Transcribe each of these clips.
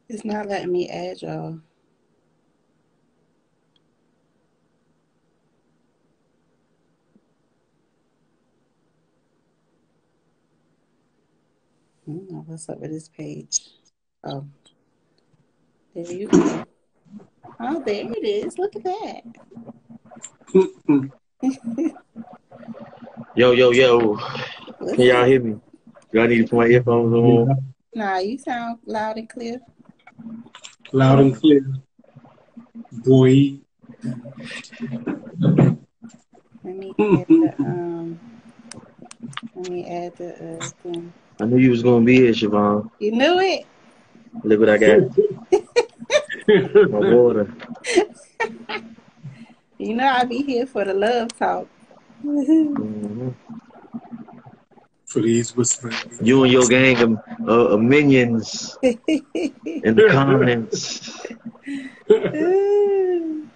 It's not letting me add y'all. I don't know what's up with this page. Oh, there you go. Oh, there it is. Look at that. Yo, yo, yo. What's Can y'all up? hear me? Do I need to put my earphones on? Nah, you sound loud and clear. Loud and clear. Boy. Let me add the thing. I knew you was gonna be here, Siobhan. You knew it. Look what I got. My water. You know I'll be here for the love talk. Mhm. For these whispering. You and your gang of minions in the comments. You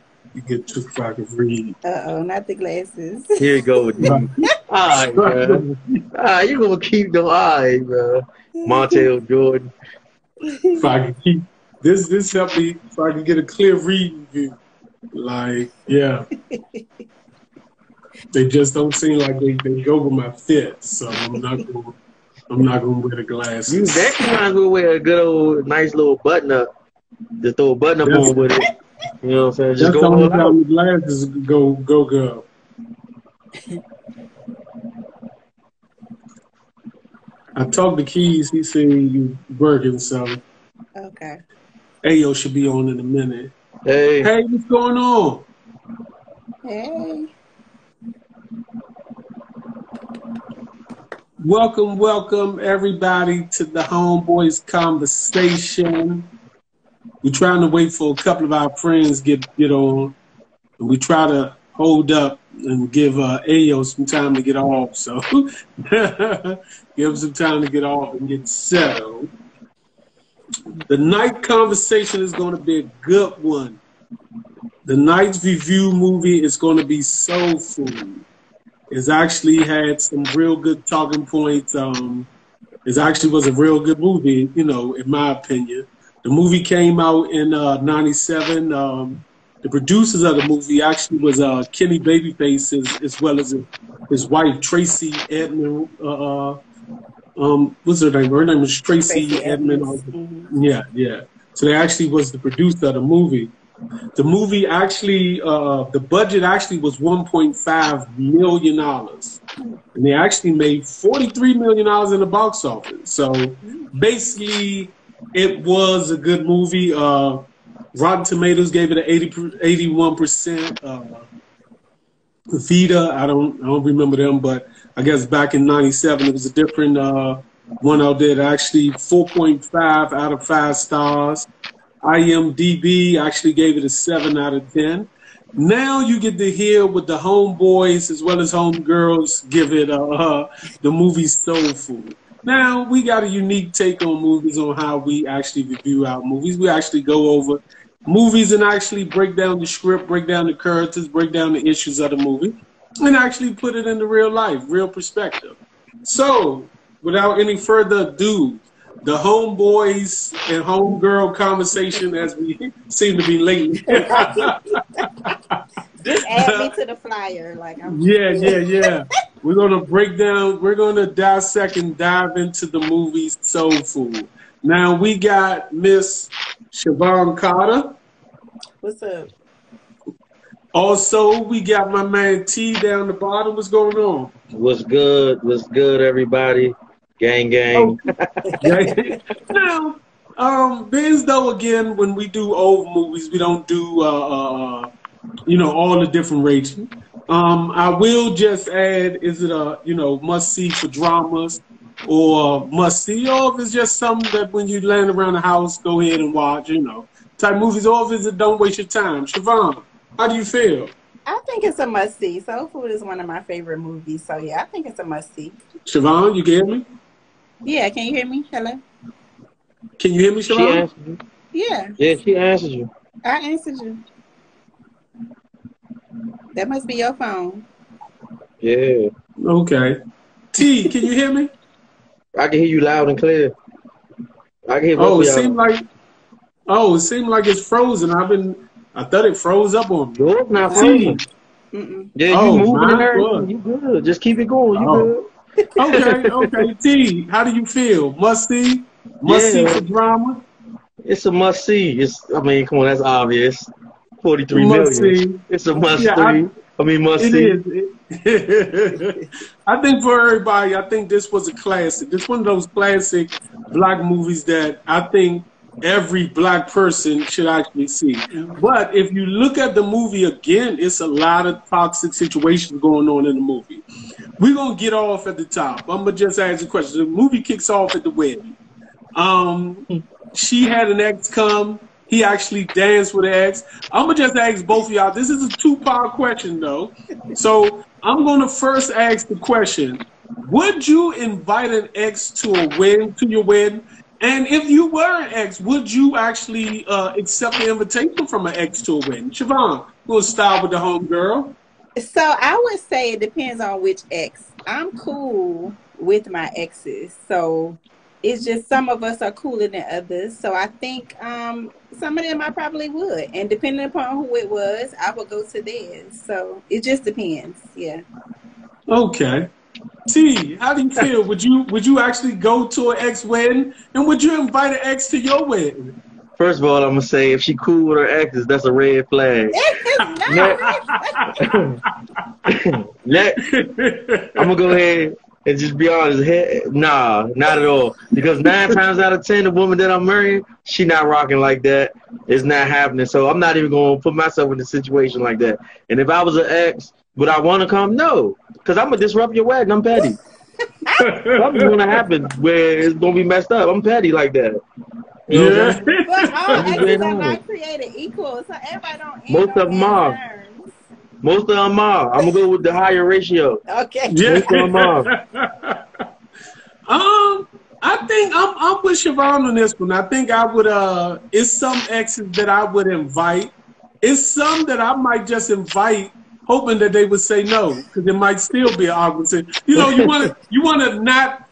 get too far to read. Uh-oh, not the glasses. Here you go with the. Alright, bro. Alright, you gonna keep them. Alright, bro. Montel Jordan. If I can keep this help me if I can get a clear reading view. Like, yeah. They just don't seem like they go with my fit, so I'm not gonna wear the glasses. You definitely might as well wear a good old nice little button up. Just throw a button up on with it. You know what I'm saying? Just That's go the only all out. time the glasses go girl. I talked to Keys, he said you working, so Okay. Ayo should be on in a minute. Hey. Hey, what's going on? Hey. Welcome everybody to the Homeboys Conversation. We're trying to wait for a couple of our friends get on. And we try to hold up and give Ayo some time to get off. So give him some time to get off and get settled. The night conversation is going to be a good one. The night's review movie is going to be Soul Food. It's actually had some real good talking points. It actually was a real good movie, you know, in my opinion. The movie came out in '97. The producers of the movie actually was Kenny Babyface as well as his wife Tracy Edmond. What's her name? Her name was Tracy Edmond. Yeah. So they actually was the producer of the movie. The movie actually, the budget actually was $1.5 million. And they actually made $43 million in the box office. So basically, it was a good movie. Rotten Tomatoes gave it an 81%. Vita, I don't remember them, but I guess back in '97 it was a different one out there. Actually, 4.5 out of 5 stars. IMDb actually gave it a 7 out of 10. Now you get to hear what the homeboys as well as homegirls give it the movie Soul Food. Now we got a unique take on movies on how we actually review our movies. We actually go over movies and actually break down the script, break down the characters, break down the issues of the movie, and actually put it into real life, real perspective. So without any further ado, the homeboys and homegirl conversation as we seem to be lately. Just add me to the flyer. Yeah. We're gonna dissect and dive into the movie Soul Food. Now we got Miss Siobhan Carter. What's up? Also, we got my man T down the bottom. What's going on? What's good? What's good, everybody? Gang. Now, being though again, when we do old movies, we don't do all the different ratings. I will just add: is it a must see for dramas, or must see, or if it's just something that when you land around the house, go ahead and watch, type movies, or if it's a don't waste your time. Siobhan, how do you feel? I think it's a must see. Soul Food is one of my favorite movies, so yeah, I think it's a must see. Siobhan, you can hear me? Yeah, can you hear me? Hello? Can you hear me, Siobhan? She answered you. Yeah. Yeah, she answered you. I answered you. That must be your phone. Yeah. Okay. T, can you hear me? I can hear you loud and clear. I can hear both of It y'all. seemed like Oh, it seemed like it's frozen. I thought it froze up on me. No, it's not T. frozen. Yeah, Oh, you moving and my everything. God. You good. Just keep it going. You Oh. good. Okay. T, how do you feel? Must see? Must see Yeah, for drama? it's a must see. I mean, come on, that's obvious. 43 Must million. see. It's a must Yeah, see. Must it see. is. I think for everybody, I think this was a classic. This one of those classic black movies that I think every black person should actually see. But if you look at the movie again, it's a lot of toxic situations going on in the movie. We're going to get off at the top. I'm going to just ask a question. The movie kicks off at the wedding. She had an ex come. He actually danced with an ex. I'm going to just ask both of y'all. This is a two-part question, though. So I'm going to first ask the question. Would you invite an ex to a wedding, to your wedding? And if you were an ex, would you actually accept the invitation from an ex to a wedding? Siobhan, we'll start with the homegirl. So I would say it depends on which ex. I'm cool with my exes. So it's just some of us are cooler than others. So I think some of them I probably would. And depending upon who it was, I would go to theirs. So it just depends. Yeah. Okay. T, how do you feel? Would you actually go to an ex wedding? And would you invite an ex to your wedding? First of all, I'm gonna say if she cool with her exes, that's a red flag. Next, I'm gonna go ahead and just be honest. Nah, not at all. Because 9 times out of 10, the woman that I'm marrying, she not rocking like that. It's not happening. So I'm not even gonna put myself in a situation like that. And if I was an ex, would I want to come? No, because I'm gonna disrupt your wedding. I'm petty. Something's gonna happen where it's gonna be messed up. I'm petty like that. You know what I'm saying? But all exes are not created equal, so everybody don't. Most of them are. Most of them are. I'm gonna go with the higher ratio. Okay. Yeah. Most of them are. I think I'm with Siobhan on this one. I think I would. It's some exes that I would invite. It's some that I might just invite, hoping that they would say no, because it might still be an awkward thing. You know, you want to not,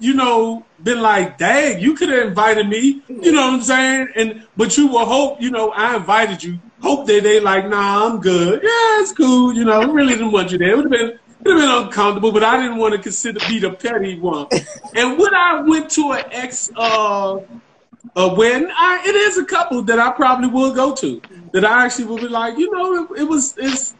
been like, dang, you could have invited me. You know what I'm saying? But you will hope, I invited you. Hope that they like, nah, I'm good. Yeah, it's cool. Really didn't want you there. It would have been uncomfortable, but I didn't want to be the petty one. And when I went to an ex wedding, it is a couple that I probably will go to. That I actually will be like, it's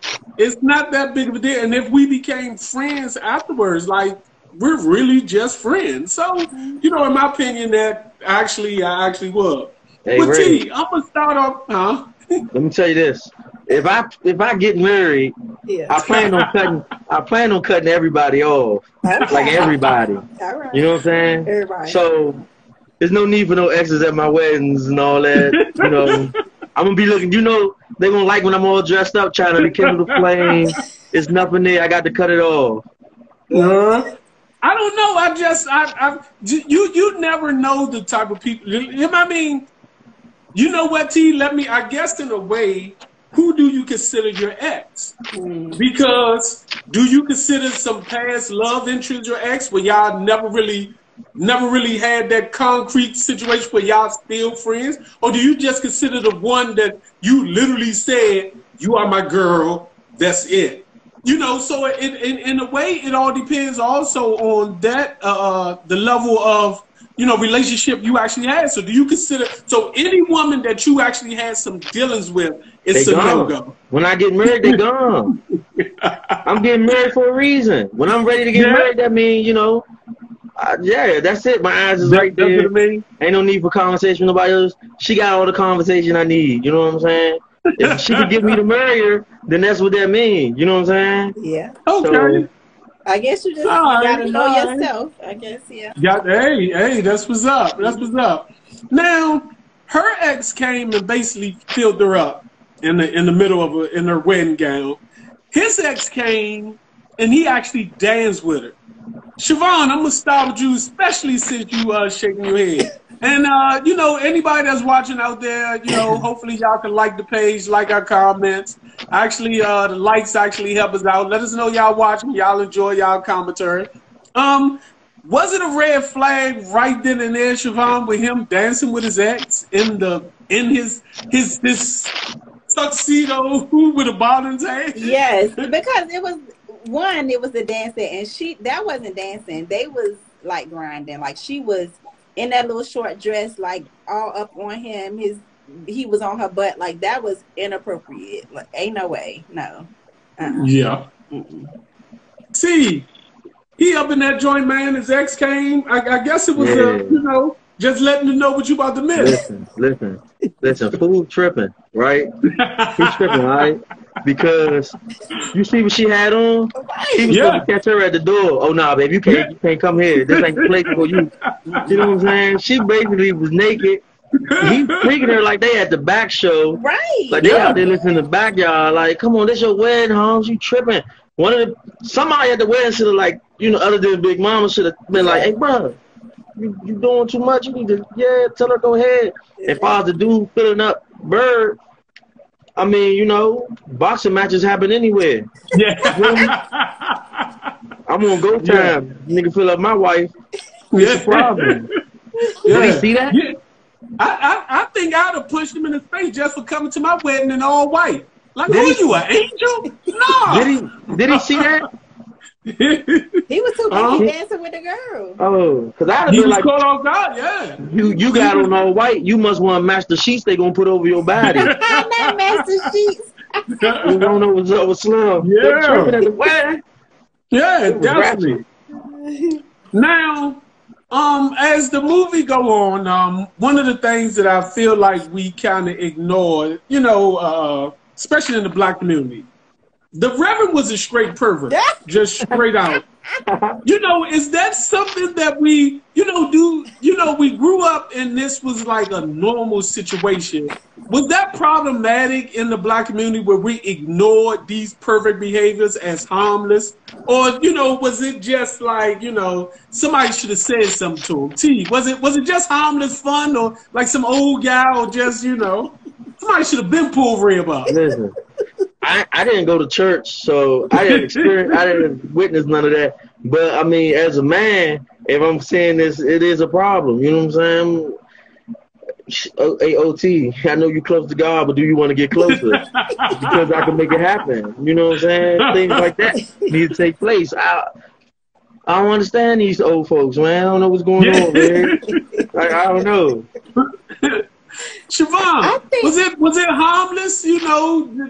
not that big of a deal. And if we became friends afterwards, like we're really just friends. So, in my opinion, that I actually would. Hey, but Ray, T, I'm gonna start off, huh? Let me tell you this. If I get married, Yeah. I plan on cutting everybody off. Okay. Like everybody. All right. You know what I'm saying? Everybody. So there's no need for no exes at my weddings and all that. I'm gonna be looking. They're gonna like when I'm all dressed up, trying to rekindle the flame. It's nothing there. I got to cut it off. I don't know. You never know the type of people. I mean, you know what, T? I guess in a way, who do you consider your ex? Because do you consider some past love interest your ex where y'all never really had that concrete situation where y'all still friends? Or do you just consider the one that you literally said, you are my girl, that's it? So in a way, it all depends also on that, the level of, relationship you actually had. So do you consider, any woman that you actually had some dealings with, it's a no-go? When I get married, they gone. I'm getting married for a reason. When I'm ready to get married, that means, yeah, that's it. My eyes is right there. Ain't no need for conversation with nobody else. She got all the conversation I need. You know what I'm saying? If she could get me to marry her, then that's what that means. You know what I'm saying? Yeah. Okay. So, I guess you just gotta know yourself. I guess, yeah. Hey, that's what's up. That's what's up. Now, her ex came and basically filled her up in the middle of in her wedding gown. His ex came and he actually danced with her. Siobhan, I'm gonna start with you, especially since you shaking your head. And anybody that's watching out there, hopefully y'all can like the page, like our comments. Actually, the likes actually help us out. Let us know y'all watching, y'all enjoy y'all commentary. Was it a red flag right then and there, Siobhan, with him dancing with his ex in his tuxedo with a bottom's head? Yes, because it was the dancing, and that wasn't dancing. They was like grinding. Like she was in that little short dress, like all up on him. He was on her butt. Like that was inappropriate. Like ain't no way. No. Yeah. See, he up in that joint, man. His ex came. I guess it was just letting you know what you about to miss. Listen. Fool tripping, right? He's tripping, right? Because you see what she had on. He was supposed to catch her at the door. Oh nah, baby, you can't come here. This ain't the place for you. You know what I'm saying? She basically was naked. He's taking her like they at the back show. Right. Like they out there listening to the backyard. Like, come on, this your wedding, Holmes. You tripping. Somebody at the wedding should have, like, other than Big Mama, should have been like, hey, bro, you doing too much. You need to, tell her go ahead. If I was the dude filling up Bird, I mean, boxing matches happen anywhere. Yeah. I'm on go time. Nigga fill up my wife. What's the problem? Did he see that? Yeah. I think I'd have pushed him in his face just for coming to my wedding in all white. Like, you an angel? No. Did he see that? He was too busy dancing with the girl. Oh, because I'd have been like, caught off guard, yeah. You got on all white. You must want to match the sheets they gonna put over your body. Not match the sheets. You don't know what's up with Slim. Yeah. At the wedding. Yeah, definitely. Now, as the movie go on, one of the things that I feel like we kind of ignored, especially in the Black community, the Reverend was a straight pervert, just straight out. Is that something that we, do? We grew up and this was like a normal situation. Was that problematic in the Black community where we ignored these pervert behaviors as harmless? Or, was it just like, somebody should have said something to him? T, was it just harmless fun, or like some old guy, or just, somebody should have been pulled Reb up? Listen, I didn't go to church, so I didn't witness none of that. But I mean, as a man, if I'm saying this, it is a problem. You know what I'm saying? Hey, OT, I know you're close to God, but do you want to get closer? Because I can make it happen. You know what I'm saying? Things like that need to take place. I don't understand these old folks, man. I don't know what's going on, man. I don't know. Siobhan, was it harmless?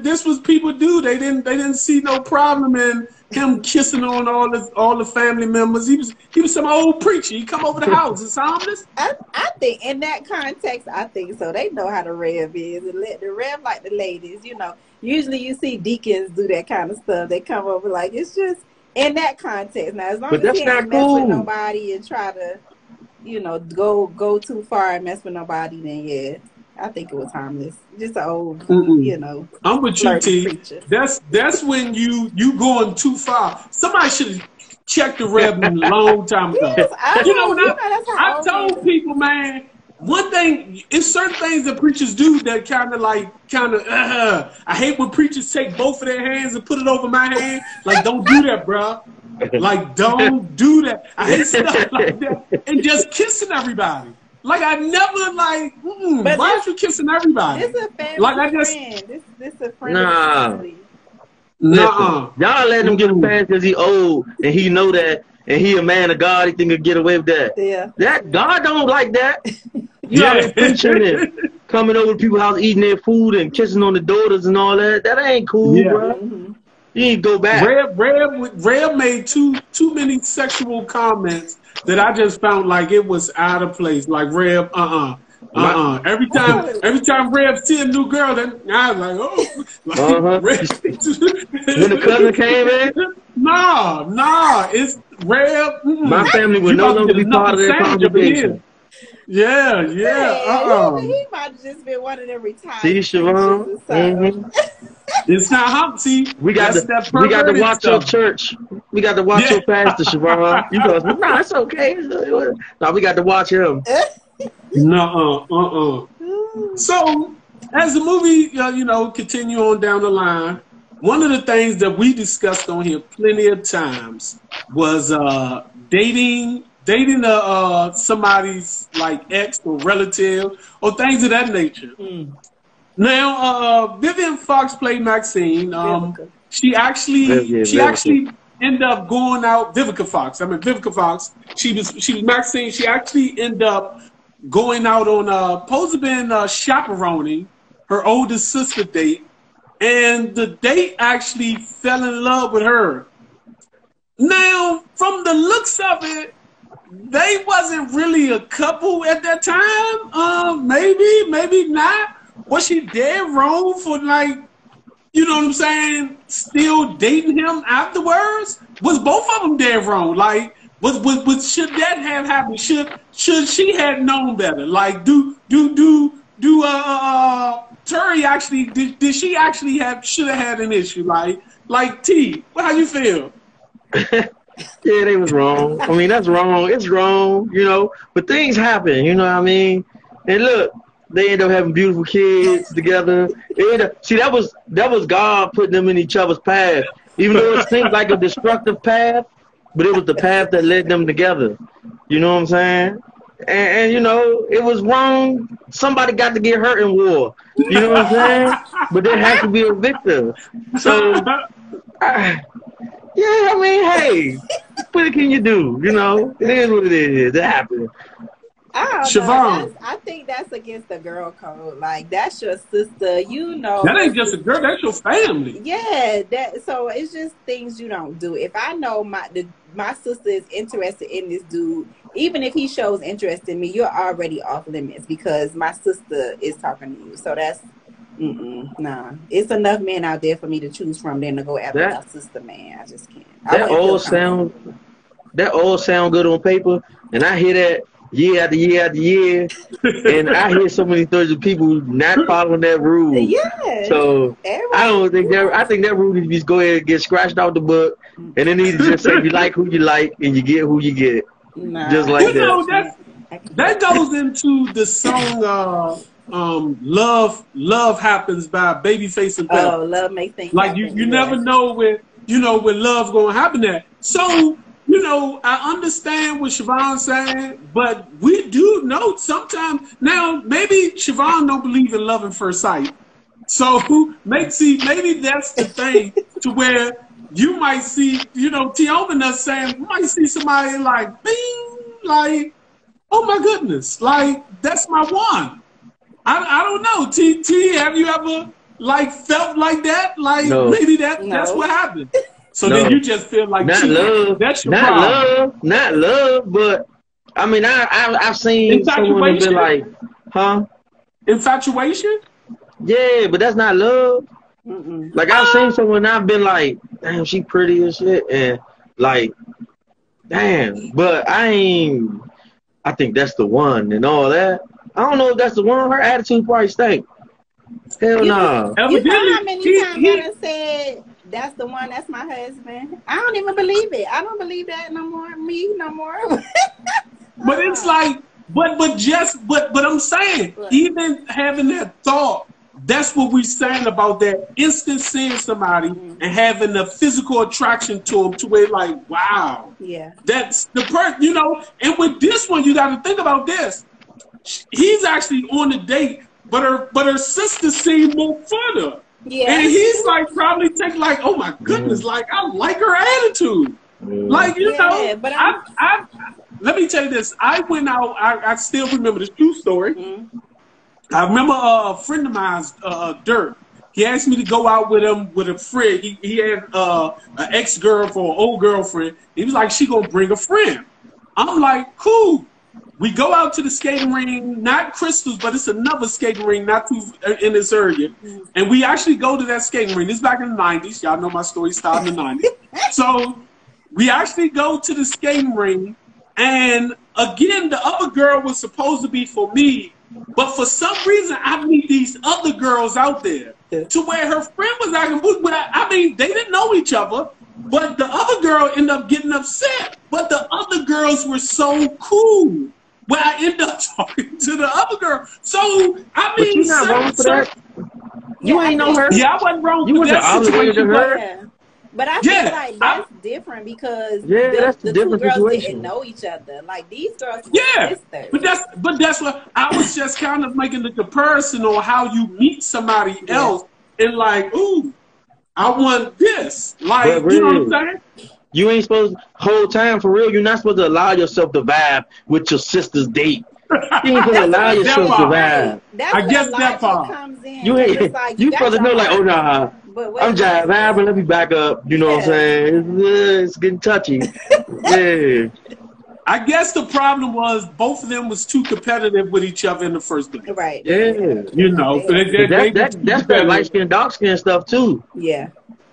This was people do. They didn't see no problem in him kissing on all the family members. He was some old preacher. He come over the house. It's harmless. I think in that context, I think so. They know how the Rev is, and let the Rev like the ladies. Usually you see deacons do that kind of stuff. They come over like it's just in that context. Now, as long as he ain't mess with nobody and try to, go too far and mess with nobody, then yeah. I think it was harmless. Just an old, I'm with you, T. That's when you going too far. Somebody should have checked the Rev a long time ago. I told people, man, one thing, it's certain things that preachers do that kind of I hate when preachers take both of their hands and put it over my hand. Like, don't do that, bro. Like, don't do that. I hate stuff like that. And just kissing everybody. Like, I never, why are you kissing everybody? This is a family friend. This is a friend. Y'all let him get a pass because he old and he know that, and he a man of God. He think he'll get away with that. Yeah. That God don't like that. You know, preaching and coming over to people's house, eating their food and kissing on the daughters and all that. That ain't cool, bro. Mm-hmm. You need to go back. Rev made too many sexual comments that I just found like it was out of place. Like Rev, Every time Rev see a new girl, then I was like, oh. When the cousin came in? No, it's Rev. My family would no longer be part of that congregation. Yeah. He might have just been one of them retired. See, Siobhan? It's not Humpty. We got to watch your church. We got to watch your pastor, Siobhan. You go, no, it's okay. No, we got to watch him. So, as the movie, continue on down the line, one of the things that we discussed on here plenty of times was dating dating somebody's like ex or relative or things of that nature. Now, Vivian Fox played Maxine. She actually ended up going out. Vivica Fox. She was Maxine. She actually ended up going out on supposed to been chaperoning her older sister date, and the date actually fell in love with her. Now, from the looks of it, they wasn't really a couple at that time. Maybe not. Was she dead wrong for, like, you know what I'm saying, still dating him afterwards? Was both of them dead wrong? Like, should that have happened? Should she had known better? Like, Turi actually did she actually should have had an issue? Like T, how you feel? Yeah, they was wrong. I mean, that's wrong. It's wrong, you know. But things happen, you know what I mean? And look, they end up having beautiful kids together. See, that was God putting them in each other's path. Even though it seemed like a destructive path, but it was the path that led them together. You know what I'm saying? And you know, it was wrong. Somebody got to get hurt in war. You know what I'm saying? But there has to be a victor. So, yeah, I mean, hey, what can you do? You know, it is what it is. It happened. Siobhan, I think that's against the girl code. Like, that's your sister, you know. That ain't just a girl, that's your family. Yeah, so it's just things you don't do. If I know my sister is interested in this dude, even if he shows interest in me, you're already off limits because my sister is talking to you. So that's nah. It's enough men out there for me to choose from than to go after my sister, man. I just can't. That all sound good on paper, and I hear that year after year after year, and I hear so many stories of people not following that rule. Yeah. So I don't think that. I think that rule needs to just go ahead and get scratched out the book, and it needs to just say you like who you like and you get who you get. Nah. Just like you know, that goes into the song Love Happens by Babyface and Pepper. Oh, love makes things like happen. you never know when love gonna happen at. So, you know, I understand what Siobhan's saying, but we do know sometimes now maybe Siobhan don't believe in love at first sight. So maybe that's the thing to where you might see, you know, Tiomina saying, you might see somebody like, bing, like, oh my goodness, like, that's my one. I don't know. T, have you ever, like, felt like that? Like, no. Maybe that's what happened. So then you just feel like not love. That's your not problem. Not love, but, I mean, I've seen someone be like, huh? Infatuation? Yeah, but that's not love. Like, I've seen someone, I've been like, damn, she pretty as shit, and like, damn, but I think that's the one and all that. I don't know if that's the one. Her attitude probably stink. Hell no. You know how many times I done said, that's the one, that's my husband? I don't even believe it. I don't believe that no more. Me no more. But it's like, but I'm saying, even having that thought, that's what we're saying about that instant seeing somebody and having a physical attraction to them to where like, wow. Yeah. That's the person, you know, and with this one, you got to think about this. He's actually on the date, but her sister seemed more further. Yeah. And he's like probably take like, oh my goodness, like I like her attitude. Like, you know, but I let me tell you this. I went out, I still remember this true story. I remember a friend of mine's, Dirk. He asked me to go out with him with a friend. He had an ex-girlfriend or an old girlfriend. He was like, she gonna bring a friend. I'm like, cool. We go out to the skating ring, not Crystals, but it's another skating ring, not too in this area. And we actually go to that skating ring. This is back in the 90s. Y'all know my story started in the 90s. So we actually go to the skating ring. And again, the other girl was supposed to be for me. But for some reason, I meet these other girls out there to where her friend was acting. I mean, they didn't know each other, but the other girl ended up getting upset. But the other girls were so cool. Where I end up talking to the other girl. So, I mean, you not wrong for that. You ain't know her. Yeah, I wasn't wrong for that situation. But I feel like that's different because that's the two different girls situation. didn't know each other. Like these girls were sisters. But that's what I was just kind of making the comparison on how you meet somebody else and like, ooh, I want this. Like, you know what I'm saying? You ain't supposed to, whole time for real, you're not supposed to allow yourself to vibe with your sister's date. You ain't supposed to allow yourself to vibe. I guess that part comes in. You ain't, you supposed to know like, oh nah, I'm just vibing, let me back up. You know what I'm saying? It's getting touchy. Yeah. I guess the problem was both of them was too competitive with each other in the first place. Right. Yeah. You know, that's that light skin, dark skin stuff too. Yeah.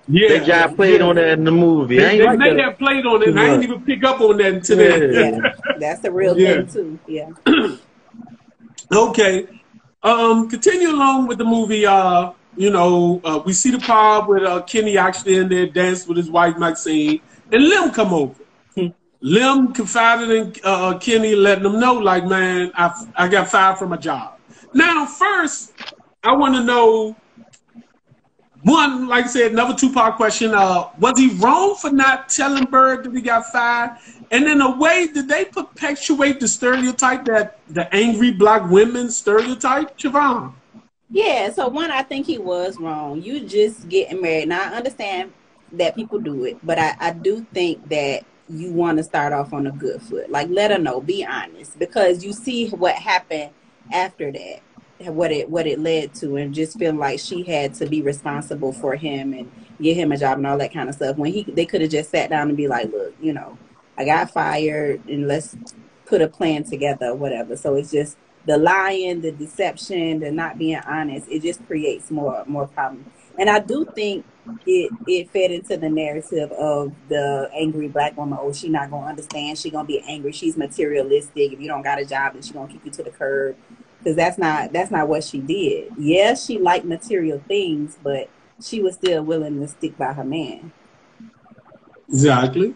Yeah. They just played on that in the movie. They may have played on it. I didn't even pick up on that until then. Yeah. That's the real thing too. Yeah. Okay. Continue along with the movie. You know, we see the part with Kenny actually in there dancing with his wife Maxine, and Lim come over. Lim confided in Kenny, letting him know, like, man, I got fired from a job. Now, first, I want to know, one, like I said, another two-part question. Was he wrong for not telling Bird that he got fired? And in a way, did they perpetuate the stereotype, that the angry black women stereotype, Siobhan? Yeah, so one, I think he was wrong. You just getting married. Now, I understand that people do it, but I do think that you want to start off on a good foot. Like, let her know, be honest, because you see what happened after that, what it led to, and just feel like she had to be responsible for him and get him a job and all that kind of stuff. When they could have just sat down and be like, look, you know, I got fired and let's put a plan together or whatever. So it's just the lying, the deception, the not being honest. It just creates more problems. And I do think it fed into the narrative of the angry black woman. Oh, she not gonna understand. She gonna be angry. She's materialistic. If you don't got a job, then she gonna kick you to the curb. Because that's not what she did. Yeah, she liked material things, but she was still willing to stick by her man. Exactly.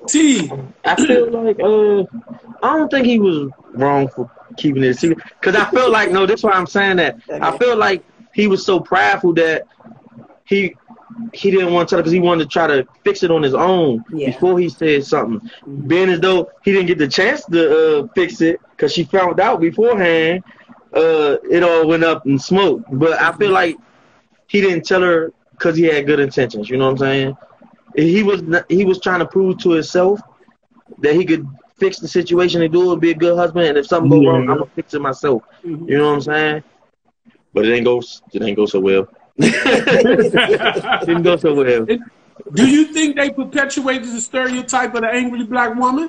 T. I feel like I don't think he was wrong for keeping it secret, because I feel like, no, that's why I'm saying that. Okay. I feel like he was so prideful that he didn't want to tell her, because he wanted to try to fix it on his own before he said something. Being as though he didn't get the chance to fix it because she found out beforehand, it all went up in smoke. But I feel like he didn't tell her because he had good intentions. You know what I'm saying? He was trying to prove to himself that he could fix the situation and do it, be a good husband, and if something go wrong, I'm gonna fix it myself. You know what I'm saying? But it ain't go so well. Didn't go so well. Do you think they perpetuated the stereotype of the angry black woman?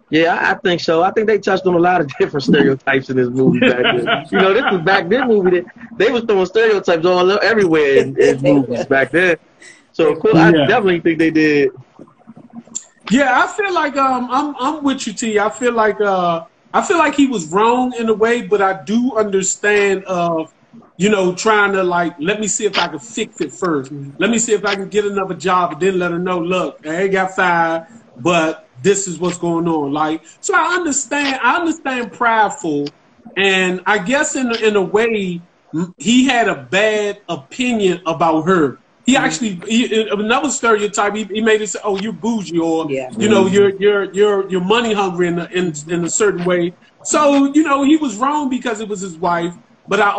Yeah, I think so. I think they touched on a lot of different stereotypes in this movie back then. You know, this was back then movie that they was throwing stereotypes all everywhere in movies back then. So of course, I definitely think they did. Yeah, I feel like I'm with you, T. I feel like he was wrong in a way, but I do understand you know, trying to like, let me see if I can fix it first. Let me see if I can get another job, and then let her know, look, I got fired, but this is what's going on. Like, so I understand prideful, and I guess in a way, he had a bad opinion about her. He actually, another stereotype, he made it say, oh, you're bougie, or, you know, you're money hungry in a certain way. So, you know, he was wrong because it was his wife. But I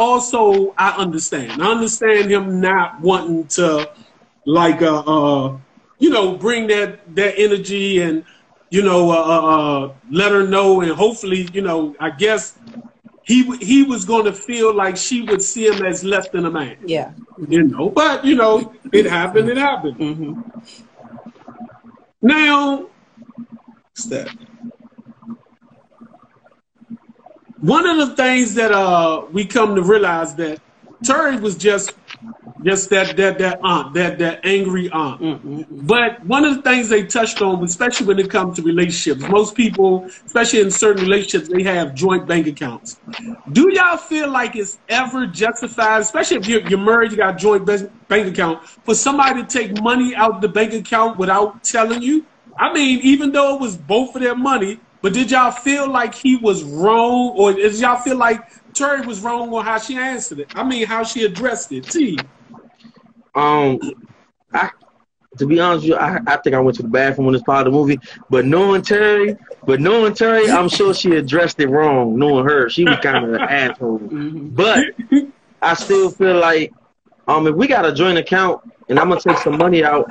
understand. I understand him not wanting to, like, you know, bring that energy and, you know, let her know, and hopefully, you know, I guess he was going to feel like she would see him as less than a man. Yeah. You know, but, you know, it happened. Now, what's that? One of the things that we come to realize that Terry was just that aunt, that angry aunt. But one of the things they touched on, especially when it comes to relationships, most people, especially in certain relationships, they have joint bank accounts. Do y'all feel like it's ever justified, especially if you're married, you got a joint bank account, for somebody to take money out the bank account without telling you? I mean, even though it was both of their money, but did y'all feel like he was wrong, or did y'all feel like Terry was wrong on how she answered it? I mean, how she addressed it, T. I to be honest with you, I think I went to the bathroom when this part of the movie. But knowing Terry, I'm sure she addressed it wrong. Knowing her, she was kind of an asshole. But I still feel like, if we got a joint account and I'm gonna take some money out,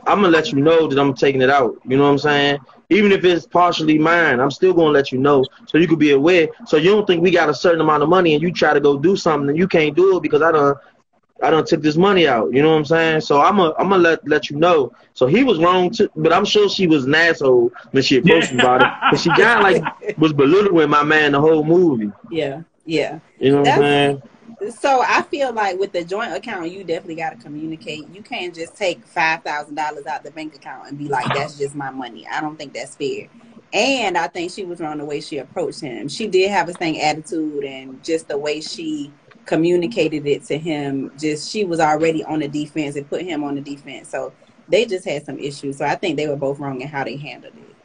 I'm gonna let you know that I'm taking it out. You know what I'm saying? Even if it's partially mine, I'm still gonna let you know so you could be aware. So you don't think we got a certain amount of money and you try to go do something and you can't do it because I done took this money out. You know what I'm saying? So I'm gonna let you know. So he was wrong too, but I'm sure she was an asshole when she approached him about it. But she kind of like was belittling my man the whole movie. Yeah. You know what I'm saying? So I feel like with the joint account, you definitely got to communicate. You can't just take $5,000 out the bank account and be like, that's just my money. I don't think that's fair. And I think she was wrong the way she approached him. She did have a same attitude, and just the way she communicated it to him, just she was already on the defense and put him on the defense. So they just had some issues. So I think they were both wrong in how they handled it.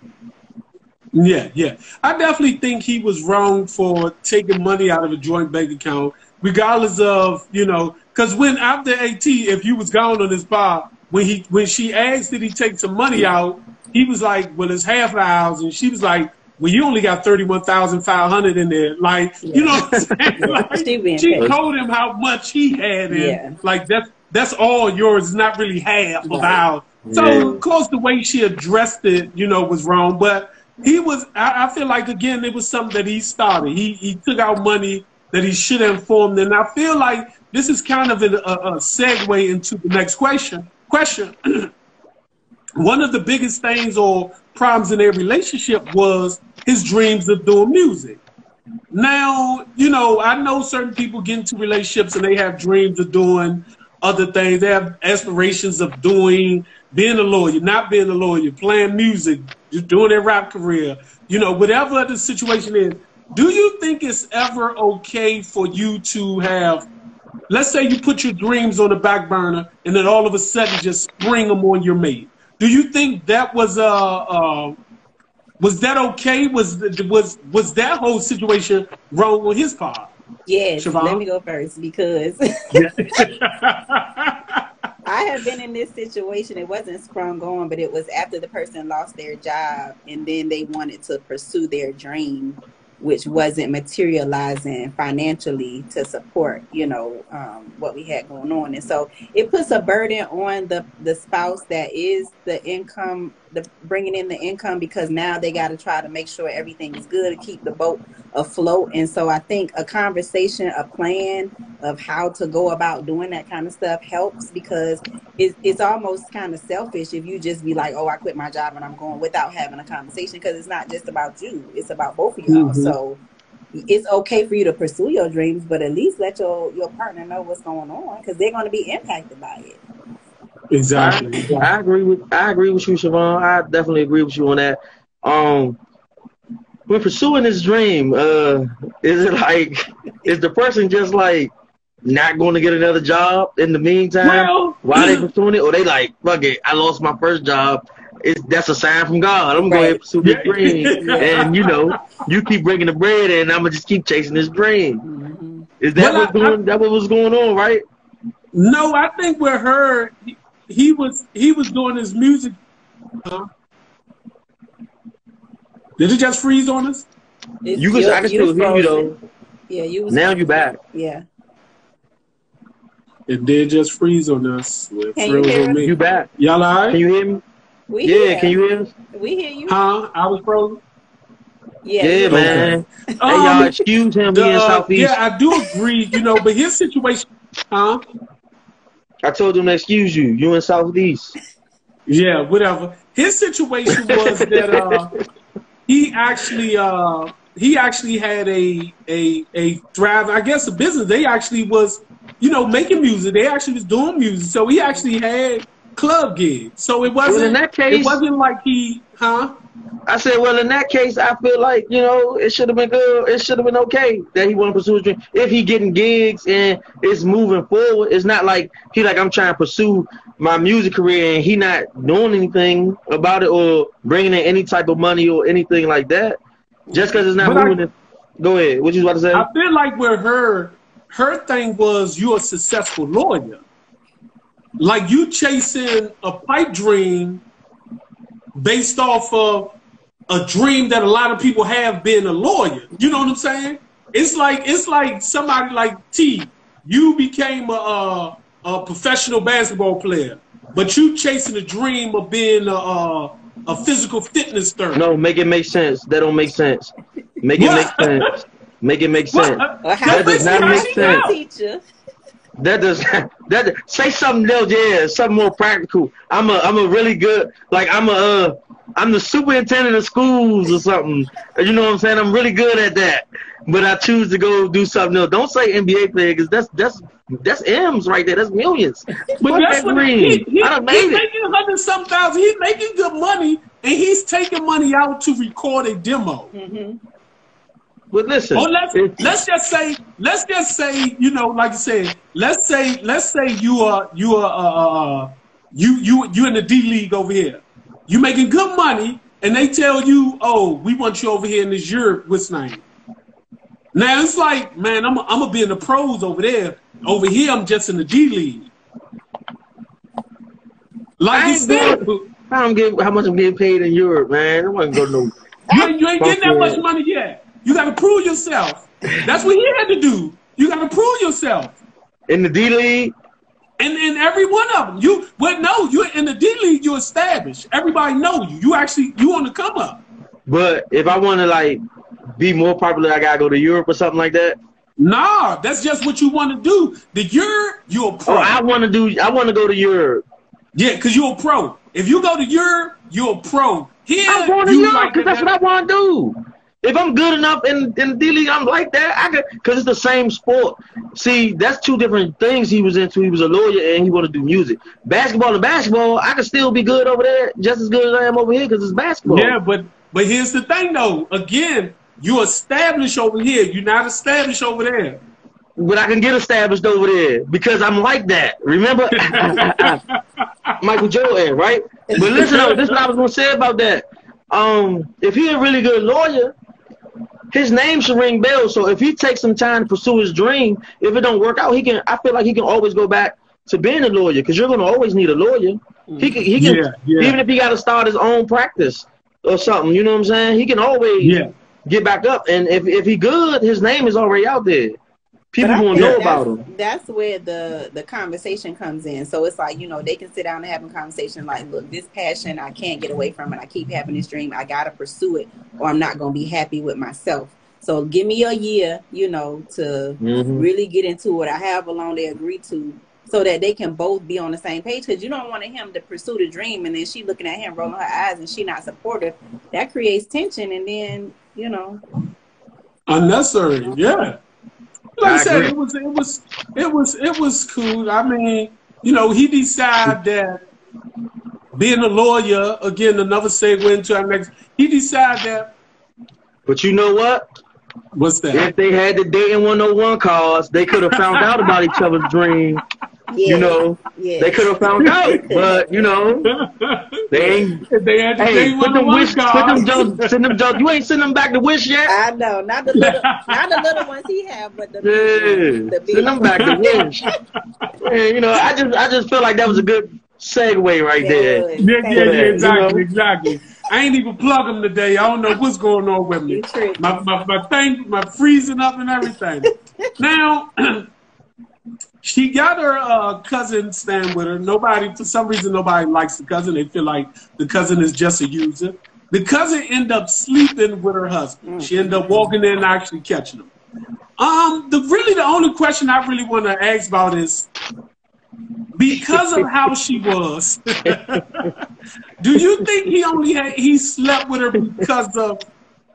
Yeah. I definitely think he was wrong for taking money out of a joint bank account, regardless of, because when after AT, if you was gone on this bar, when she asked did he take some money out, he was like, well, it's half ours, and she was like, well, you only got 31,500 in there. Like, you know what I'm saying? Like, she told him how much he had, and like that's all yours. It's not really half of ours. So, of course, the way she addressed it, was wrong. But he was. I feel like again, it was something that he started. He took out money that he should have informed, and I feel like this is kind of a segue into the next question. One of the biggest things or problems in their relationship was his dreams of doing music. Now, I know certain people get into relationships and they have dreams of doing other things. They have aspirations of being a lawyer, not being a lawyer, playing music, just doing their rap career, whatever the situation is. Do you think it's ever okay for you to have, let's say you put your dreams on the back burner and then all of a sudden just spring them on your mate? Do you think that was that okay? Was that whole situation wrong on his part? Yes, Siobhan? Let me go first because I have been in this situation. It wasn't sprung on, but it was after the person lost their job and then they wanted to pursue their dream, which wasn't materializing financially to support, what we had going on. And so it puts a burden on the spouse that is the income, bringing in the income, because now they got to try to make sure everything is good to keep the boat afloat. And so I think a conversation, a plan of how to go about doing that kind of stuff helps, because it's almost kind of selfish if you just be like, oh, I quit my job and I'm going, without having a conversation, because it's not just about you, it's about both of y'all. So it's okay for you to pursue your dreams, but at least let your partner know what's going on, because they're going to be impacted by it. Exactly. I agree with you, Siobhan. I definitely agree with you on that. When pursuing this dream, is the person just like not going to get another job in the meantime while they pursuing it, or they like, fuck it, I lost my first job, that's a sign from God, I'm going to pursue this dream, and you keep bringing the bread and I'm gonna just keep chasing this dream. Is that that what was going on, right? No, I think with her, he was doing his music. Did it just freeze on us? I can still hear you though. Yeah, you was now you back. Yeah. It did just freeze on us. Can you hear me? You back. Y'all all right? Can you hear me? Can you hear us? We hear you. Huh? I was frozen? Yeah, man. Hey, y'all, excuse him being Southeast. Yeah, I do agree, but his situation, huh? I told him to excuse you. You in Southeast. Yeah, whatever. His situation was that he actually had a thrive, I guess, a business. They actually was, making music. They actually was doing music. So he actually had club gigs. So it wasn't, in that case, it wasn't like he, huh? I said, well, in that case, I feel like, it should have been good. It should have been okay that he want to pursue his dream. If he getting gigs and it's moving forward, it's not like he like, I'm trying to pursue my music career and he not doing anything about it or bringing in any type of money or anything like that. Just because it's not moving. Go ahead. What you about to say? I feel like where her thing was, you're a successful lawyer. like you chasing a pipe dream based off of a dream that a lot of people have being a lawyer. You know what I'm saying? It's like somebody like T. You became a professional basketball player, but you chasing a dream of being a physical fitness therapist. No, make it make sense. That don't make sense. Make it make sense. Make it make sense. That does not make sense. Teacher. That does say something else. Yeah, something more practical. I'm a really good, like I'm the superintendent of schools or something. You know what I'm saying? I'm really good at that. But I choose to go do something else. Don't say NBA player, because that's M's right there. That's millions. But that's what he's making $100-something thousand. He's making good money, and he's taking money out to record a demo. But listen, let's just say, you know, like you said, let's say you in the D League over here. You making good money, and they tell you, oh, we want you over here in this Europe, what's name? Now it's like, man, I'm gonna be in the pros over there. Over here, I'm just in the D League. Like you said, how much I'm getting paid in Europe, man. I wasn't going to no. You ain't getting that much money yet. You got to prove yourself. That's what he had to do. You got to prove yourself. In the D League? In every one of them. You're in the D League, you're established. Everybody know you. You on the come up. But if I want to, like, be more popular, I got to go to Europe or something like that? Nah, that's just what you want to do. You're a pro. Oh, I want to go to Europe. Yeah, because you're a pro. If you go to Europe, you're a pro. Here, I'm going to Europe because that's what I want to do. If I'm good enough in the D League, I'm like that. Because it's the same sport. See, that's two different things he was into. He was a lawyer and he wanted to do music. Basketball to basketball, I can still be good over there, just as good as I am over here because it's basketball. Yeah, but here's the thing, though. Again, you're established over here. You're not established over there. But I can get established over there because I'm like that. Remember? Michael Jordan, right? But listen, this is what I was going to say about that. If he's a really good lawyer, his name should ring bells. So if he takes some time to pursue his dream, if it don't work out, I feel like he can always go back to being a lawyer because you're going to always need a lawyer. He can even if he got to start his own practice or something, you know what I'm saying? He can always get back up. And if he good, his name is already out there. People won't know about him. That's where the conversation comes in. So it's like, you know, they can sit down and have a conversation like, look, this passion, I can't get away from it. I keep having this dream. I got to pursue it or I'm not going to be happy with myself. So give me a year, you know, to really get into it. I have a loan they agree to so that they can both be on the same page. Because you don't want him to pursue the dream and then she looking at him, rolling her eyes, and she not supportive. That creates tension and then, you know. Unnecessary, yeah. Like I said, it was cool. I mean, you know, he decided that being a lawyer, again, another segue into our next, he decided that. But you know what? What's that? If they had the dating 101 cards, they could have found out about each other's dream. Yeah. You know, they could have found out, but you know, they ain't. They had to put them wish, send them jokes. You ain't send them back to Wish yet. I know, not the little ones he have, but the big ones, send them back to Wish. Yeah, you know, I just feel like that was a good segue right there. Yeah, exactly. I ain't even plug him today. I don't know what's going on with me. My freezing up and everything. Now. She got her cousin staying with her. For some reason, nobody likes the cousin. They feel like the cousin is just a user. The cousin ended up sleeping with her husband. She ended up walking in and actually catching him. The only question I really want to ask about is, because of how she was, do you think he slept with her because of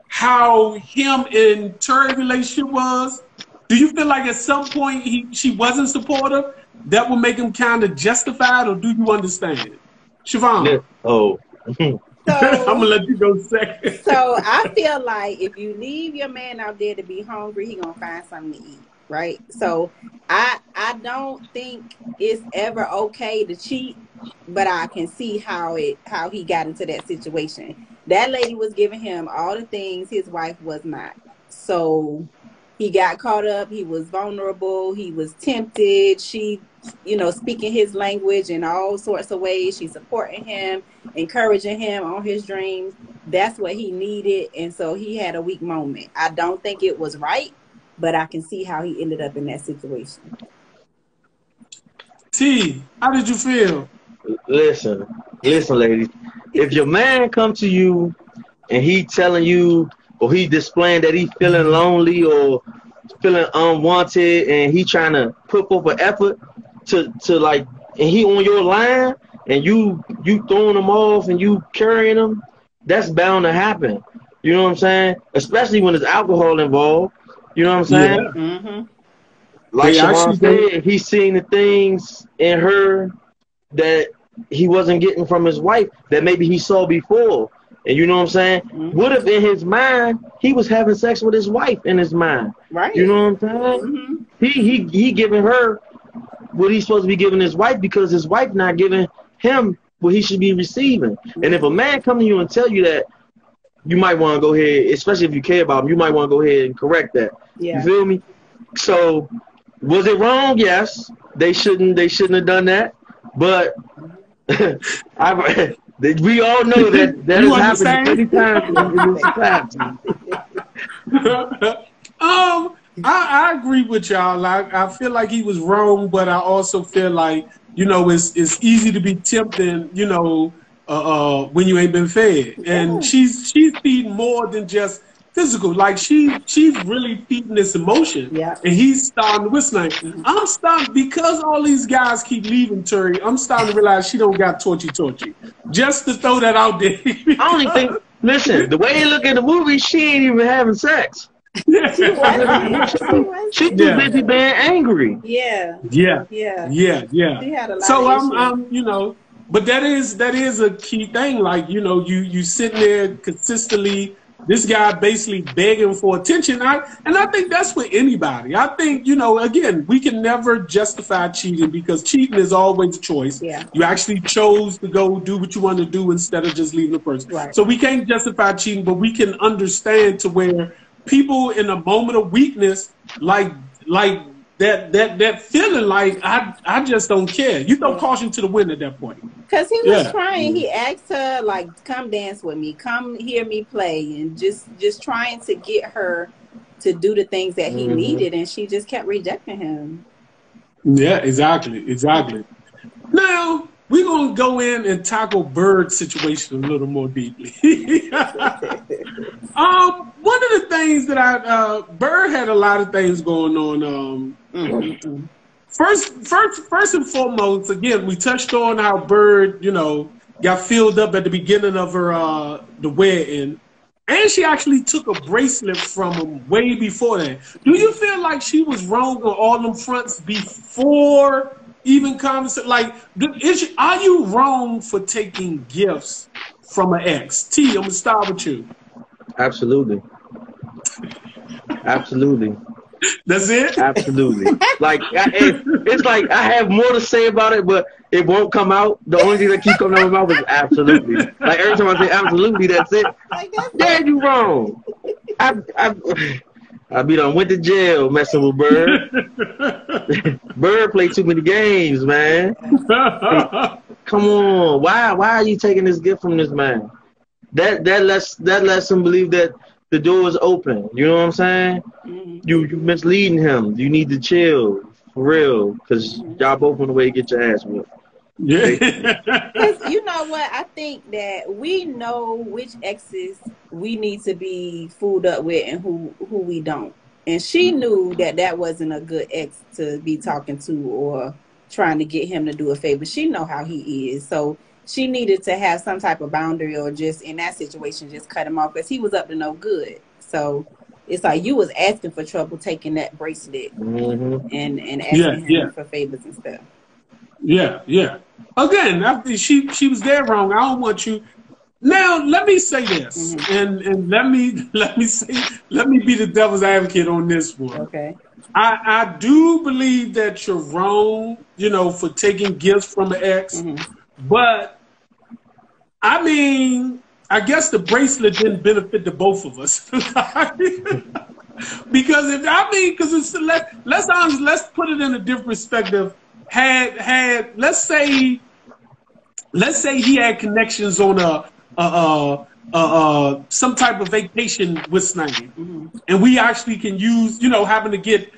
how him and Terry's relationship was? Do you feel like at some point she wasn't supportive? That would make him kind of justified, or do you understand? Siobhan. Yeah. Oh. So, I'm going to let you go second. So I feel like if you leave your man out there to be hungry, he going to find something to eat, right? So I don't think it's ever okay to cheat, but I can see how he got into that situation. That lady was giving him all the things his wife was not. So he got caught up. He was vulnerable. He was tempted. She, you know, speaking his language in all sorts of ways. She's supporting him, encouraging him on his dreams. That's what he needed. And so he had a weak moment. I don't think it was right, but I can see how he ended up in that situation. T, how did you feel? Listen, ladies. If your man come to you and he telling you, or he displaying that he feeling lonely or feeling unwanted, and he trying to put forth an effort to like, and he on your line, and you throwing him off and you carrying him, that's bound to happen. You know what I'm saying? Especially when there's alcohol involved. You know what I'm saying? Yeah. Mm-hmm. Like Siobhan said, he's seeing the things in her that he wasn't getting from his wife that maybe he saw before. And you know what I'm saying? Mm-hmm. What if in his mind he was having sex with his wife in his mind? Right. You know what I'm saying? Mm-hmm. He giving her what he's supposed to be giving his wife because his wife not giving him what he should be receiving. Mm-hmm. And if a man come to you and tell you that, you might want to go ahead, especially if you care about him, you might want to go ahead and correct that. Yeah. You feel me? So was it wrong? Yes. They shouldn't have done that. But we all know that has happened many times in society. I agree with y'all. I feel like he was wrong, but I also feel like, you know, it's easy to be tempted, you know, when you ain't been fed. And she's feeding more than just physical. Like she's really feeding this emotion. Yeah. And he's starting to whistle. I'm starting, because all these guys keep leaving Turi, I'm starting to realize she don't got torchy. Just to throw that out there. I don't even think, listen, the way you look at the movie, she ain't even having sex. She too busy being angry. Yeah. She had a lot of issues. You know, but that is a key thing. Like, you know, you sitting there consistently, this guy basically begging for attention. And I think that's with anybody. I think, you know, again, we can never justify cheating because cheating is always a choice. Yeah. You actually chose to go do what you want to do instead of just leaving the person. Right. So we can't justify cheating, but we can understand to where people in a moment of weakness, like that feeling like I just don't care. You throw caution to the wind at that point. Because he was trying. He asked her, like, come dance with me, come hear me play, and just trying to get her to do the things that he needed, and she just kept rejecting him. Yeah, exactly. Now we're gonna go in and tackle Bird's situation a little more deeply. One of the things that Bird had a lot of things going on. First and foremost, again, we touched on how Bird, you know, got filled up at the beginning of her the wedding, and she actually took a bracelet from him way before that. Do you feel like she was wrong on all them fronts before even conversation? Like, are you wrong for taking gifts from an ex? T, I'm gonna start with you. Absolutely. That's it? Absolutely. Like, it's like I have more to say about it, but it won't come out. The only thing that keeps coming out of my mouth is absolutely. Like, every time I say absolutely, that's it. Yeah, you wrong. I be done went to jail messing with Bird. Bird played too many games, man. Come on. Why are you taking this gift from this man? That lets him believe that the door is open. You know what I'm saying? You misleading him. You need to chill for real, because y'all both on the way to get your ass whipped. Yeah. You know what? I think that we know which exes we need to be fooled up with and who we don't. And she knew that wasn't a good ex to be talking to or trying to get him to do a favor. She know how he is. So she needed to have some type of boundary, or just in that situation, just cut him off, because he was up to no good. So it's like you was asking for trouble taking that bracelet and asking him for favors and stuff. Yeah. Again, she was there wrong. I don't want you. Now let me say this, and let me be the devil's advocate on this one. Okay. I do believe that you're wrong, you know, for taking gifts from an ex, but I mean, I guess the bracelet didn't benefit the both of us. Because Because it's let's honest, let's put it in a different perspective. Let's say he had connections on some type of vacation with Snaggy, and we actually can use, having to get,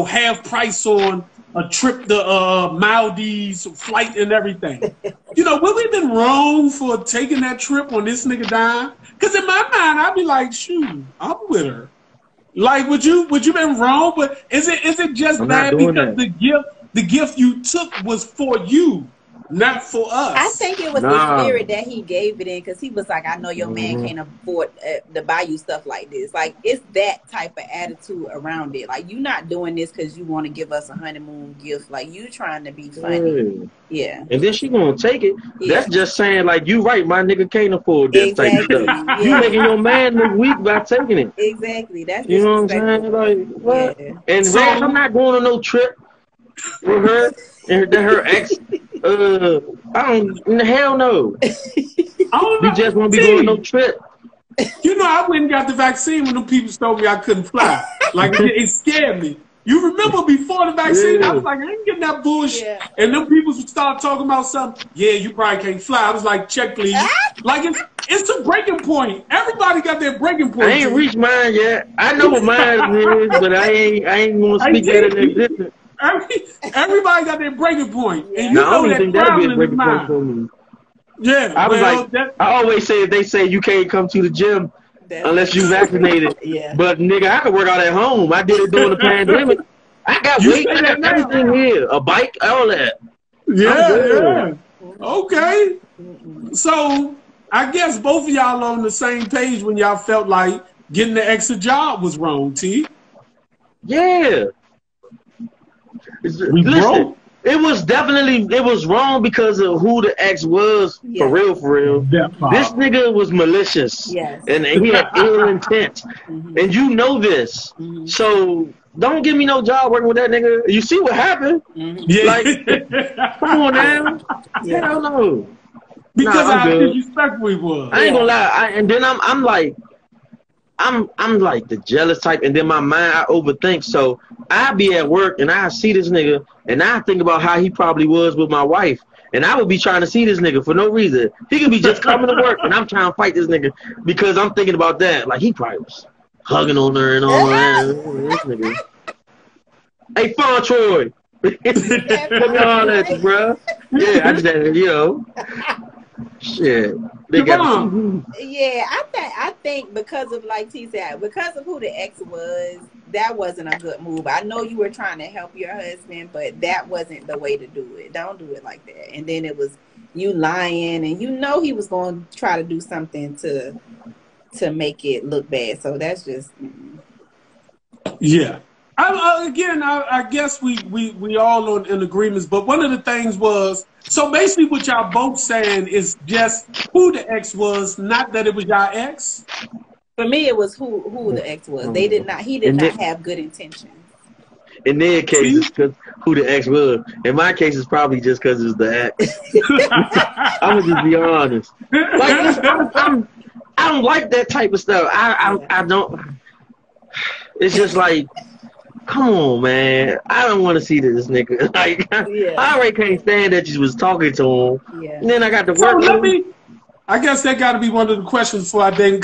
half price on a trip to Maldives, flight and everything. Would we been wrong for taking that trip on this nigga dime? Because in my mind, I'd be like, shoot, I'm with her. Like, would you been wrong? But is it just bad because the gift you took was for you, not for us? I think it was the spirit that he gave it in, because he was like, I know your man can't afford to buy you stuff like this. Like, it's that type of attitude around it. Like, you not doing this because you want to give us a honeymoon gift. Like, you trying to be funny. Yeah. And then she gonna take it. Yeah. That's just saying, like, you right, my nigga can't afford this type of stuff. Yeah. You making your man look weak by taking it. Exactly. That's you know what I'm saying? Like, what? Yeah. And so, I'm not going on no trip with her and her ex. Hell no. You just won't be going on no trip. I went and got the vaccine when them people told me I couldn't fly. Like, it scared me. You remember before the vaccine, I was like, I ain't getting that bullshit. Yeah. And them people start talking about something. Yeah, you probably can't fly. I was like, check please. Like, it's a breaking point. Everybody got their breaking point. I ain't reached mine yet. I know what mine is, but I ain't gonna speak that in existence. Everybody got their breaking point, and I don't think that'll be a breaking point for me. Yeah, I always say, if they say you can't come to the gym unless you vaccinated. Yeah. But nigga, I could work out at home. I did it during the pandemic. I got weight, I got everything here, a bike, all that. Yeah. Okay. So I guess both of y'all on the same page when y'all felt like getting the extra job was wrong. T. Yeah. Listen, it was wrong because of who the ex was. For real. This nigga was malicious. Yes. And he had ill intent. And you know this. So don't give me no job working with that nigga. You see what happened? Yeah. Like, come on now. Hell no. Because how disrespectful he was. I ain't gonna lie. And then I'm like the jealous type, and then my mind, I overthink. So I be at work and I see this nigga and I think about how he probably was with my wife, and I would be trying to see this nigga for no reason. He could be just coming to work and I'm trying to fight this nigga because I'm thinking about that. Like, he probably was hugging on her and all that. This nigga. Hey, Fawn Troy. Put me on that, bro. Yeah, I just had, shit. Yeah, I think because of, like T said, because of who the ex was, that wasn't a good move. I know you were trying to help your husband, but that wasn't the way to do it. Don't do it like that. And then it was you lying, and he was going to try to do something to make it look bad. So that's just yeah. I guess we all on in agreements, but one of the things was, so basically what y'all both saying is just who the ex was, not that it was y'all ex. For me, it was who the ex was. He did not have good intentions. In their case, it's because who the ex was. In my case, it's probably just because it's the ex. I'm gonna just be honest. Like, I don't like that type of stuff. I don't. It's just like, come on, man. I don't want to see this nigga. Like, I already can't stand that you was talking to him. Yeah. And then I got to work with him. I guess that got to be one of the questions before I then.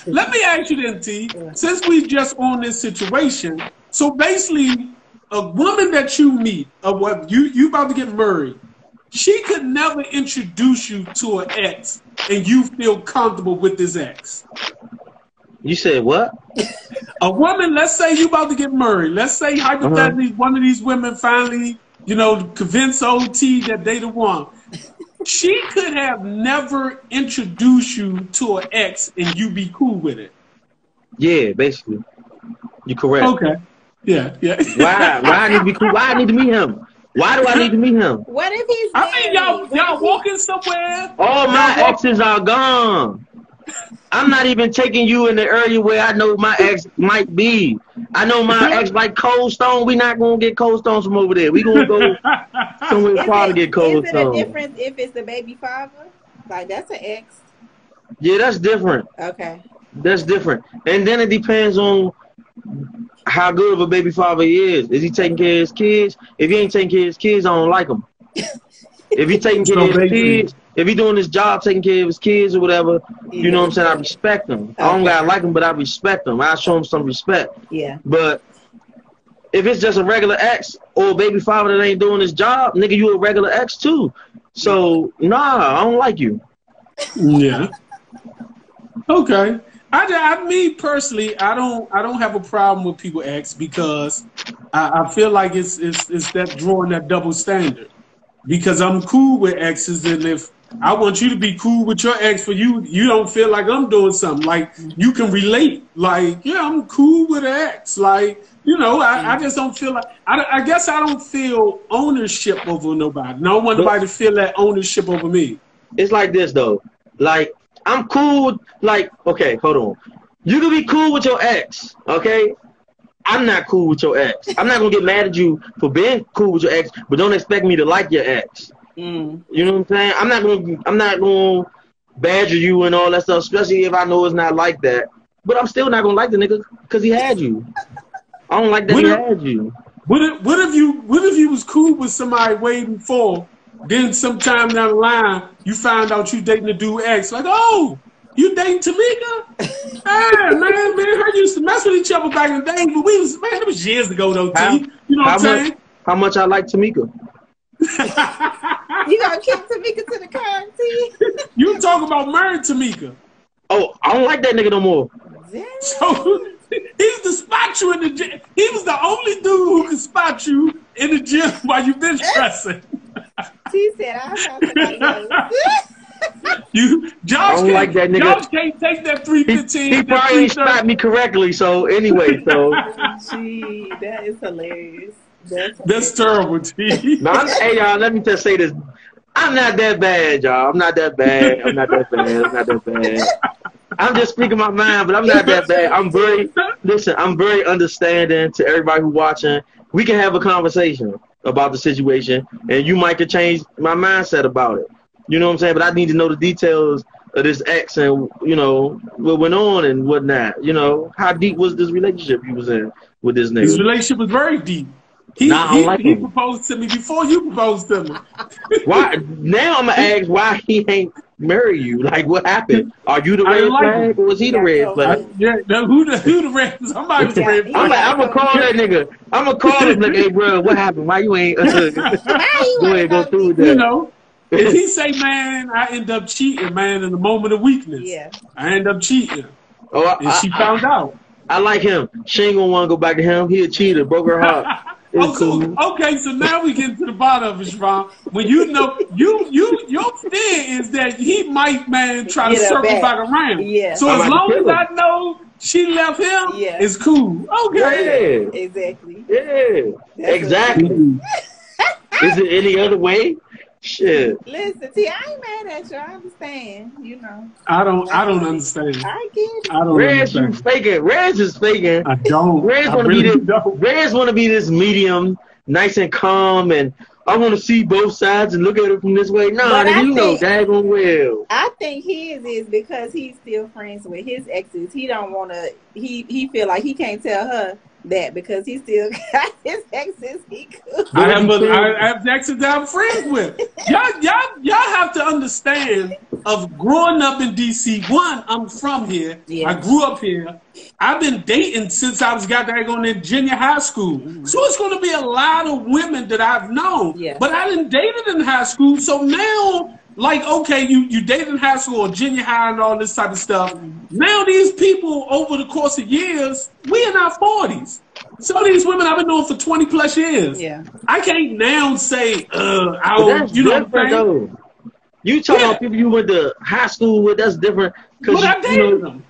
Let me ask you then, T. Yeah. Since we just on this situation, so basically, a woman that you meet, what you about to get married, she could never introduce you to an ex, and you feel comfortable with this ex. You said what? A woman, let's say you about to get married. Let's say hypothetically one of these women finally, convince OT that they the one. She could have never introduced you to an ex and you be cool with it. Yeah, basically. You're correct. Okay. Yeah. Why I need to be cool? Why I need to meet him? Why do I need to meet him? What if he's y'all walking somewhere? All my exes are gone. I'm not even taking you in the area where I know my ex might be. I know my ex like Cold Stone. We not gonna get Cold Stones from over there. We gonna go somewhere far to get Cold Stone. Is it a difference if it's the baby father? Like, that's an ex. Yeah, that's different. Okay. That's different. And then it depends on how good of a baby father he is. Is he taking care of his kids? If he ain't taking care of his kids, I don't like him. If he taking care of his kids, if he doing his job, taking care of his kids or whatever, you know what I'm saying? I respect him. I don't gotta like him, but I respect him. I show him some respect. Yeah. But if it's just a regular ex or a baby father that ain't doing his job, nigga, you a regular ex too. So nah, I don't like you. Yeah. Okay. Me personally, I don't have a problem with people ex because I feel like it's that drawing that double standard. Because I'm cool with exes, and if I want you to be cool with your ex, for you don't feel like I'm doing something. Like, you can relate. Like, yeah, I'm cool with an ex. Like, you know, I just don't feel like, I guess I don't feel ownership over nobody. I don't want nobody to feel that ownership over me. It's like this, though. Like, I'm cool. Like, okay, hold on. You can be cool with your ex, okay? I'm not cool with your ex. I'm not gonna get mad at you for being cool with your ex, but don't expect me to like your ex. You know what I'm saying? I'm not gonna badger you and all that stuff, especially if I know it's not like that. But I'm still not gonna like the nigga because he had you. I don't like that he had you. What if you was cool with somebody waiting for, then sometime down the line you find out you dating a dude ex, like, oh, you dating Tamika? Hey, man, her used to mess with each other back in the day, but it was years ago though, T. You know what I'm saying? How much I like Tamika? You gonna kick Tamika to the curb, T? You talking about married Tamika? Oh, I don't like that nigga no more. Damn. So he used to spot you in the gym. He was the only dude who could spot you in the gym while you bench pressing. T said, "I'll have somebody else." Josh don't like that nigga. Josh can't take that 315. He probably spot me correctly. So anyway, Gee, that is hilarious. That's terrible, T. No, hey y'all, let me just say this. I'm not that bad, y'all. I'm not that bad. I'm not that bad. I'm just speaking my mind, but I'm not that bad. I'm very understanding to everybody who's watching. We can have a conversation about the situation, and you might could change my mindset about it. You know what I'm saying? But I need to know the details of this ex and, you know, what went on and whatnot. You know, how deep was this relationship you was in with this nigga? His relationship was very deep. He proposed to me before you proposed to me. Why? Now I'm going to ask why he ain't marry you. Like, what happened? Are you the red flag or was he the red flag? Who the red? Somebody was the red flag. I'm going to call that nigga. I'm going to call him like, hey, bro, what happened? Why you ain't go ahead, go through with that. You know, if he say, man, I end up cheating, man, in a moment of weakness. Yeah. I end up cheating. Oh, and she found out. I like him. She ain't going to want to go back to him. He a cheater. Broke her heart. Okay, so now we get to the bottom of it, Siobhan. When you know, your fear is that he might, man, try to circle back around. Yeah. So as long as I know she left him, it's cool. Okay. Yeah, exactly. Yeah. Exactly. Is it any other way? Shit. Listen, T, I ain't mad at you. I understand. You know. I don't understand. I get it. I don't Rez, understand. you faking. Rez is faking. I don't. Rez want to be this medium, nice and calm, and I want to see both sides and look at it from this way. Nah, you know daggone well. I think his is because he's still friends with his exes. He don't want to. He feel like he can't tell her that because he still got his exes. He could. I have exes that I'm friends with. Y'all have to understand. Of growing up in DC, one, I'm from here. Yeah. I grew up here. I've been dating since I was going in junior high school. So it's going to be a lot of women that I've known. Yeah. But I didn't date it in high school. So now, like, okay, you dated in high school or junior high and all this type of stuff. Now these people, over the course of years, we in our 40s. Some of these women I've been knowing for 20 plus years. Yeah. I can't now say, you know what I'm saying? You talking about people you went to high school with, that's different. But I dated them.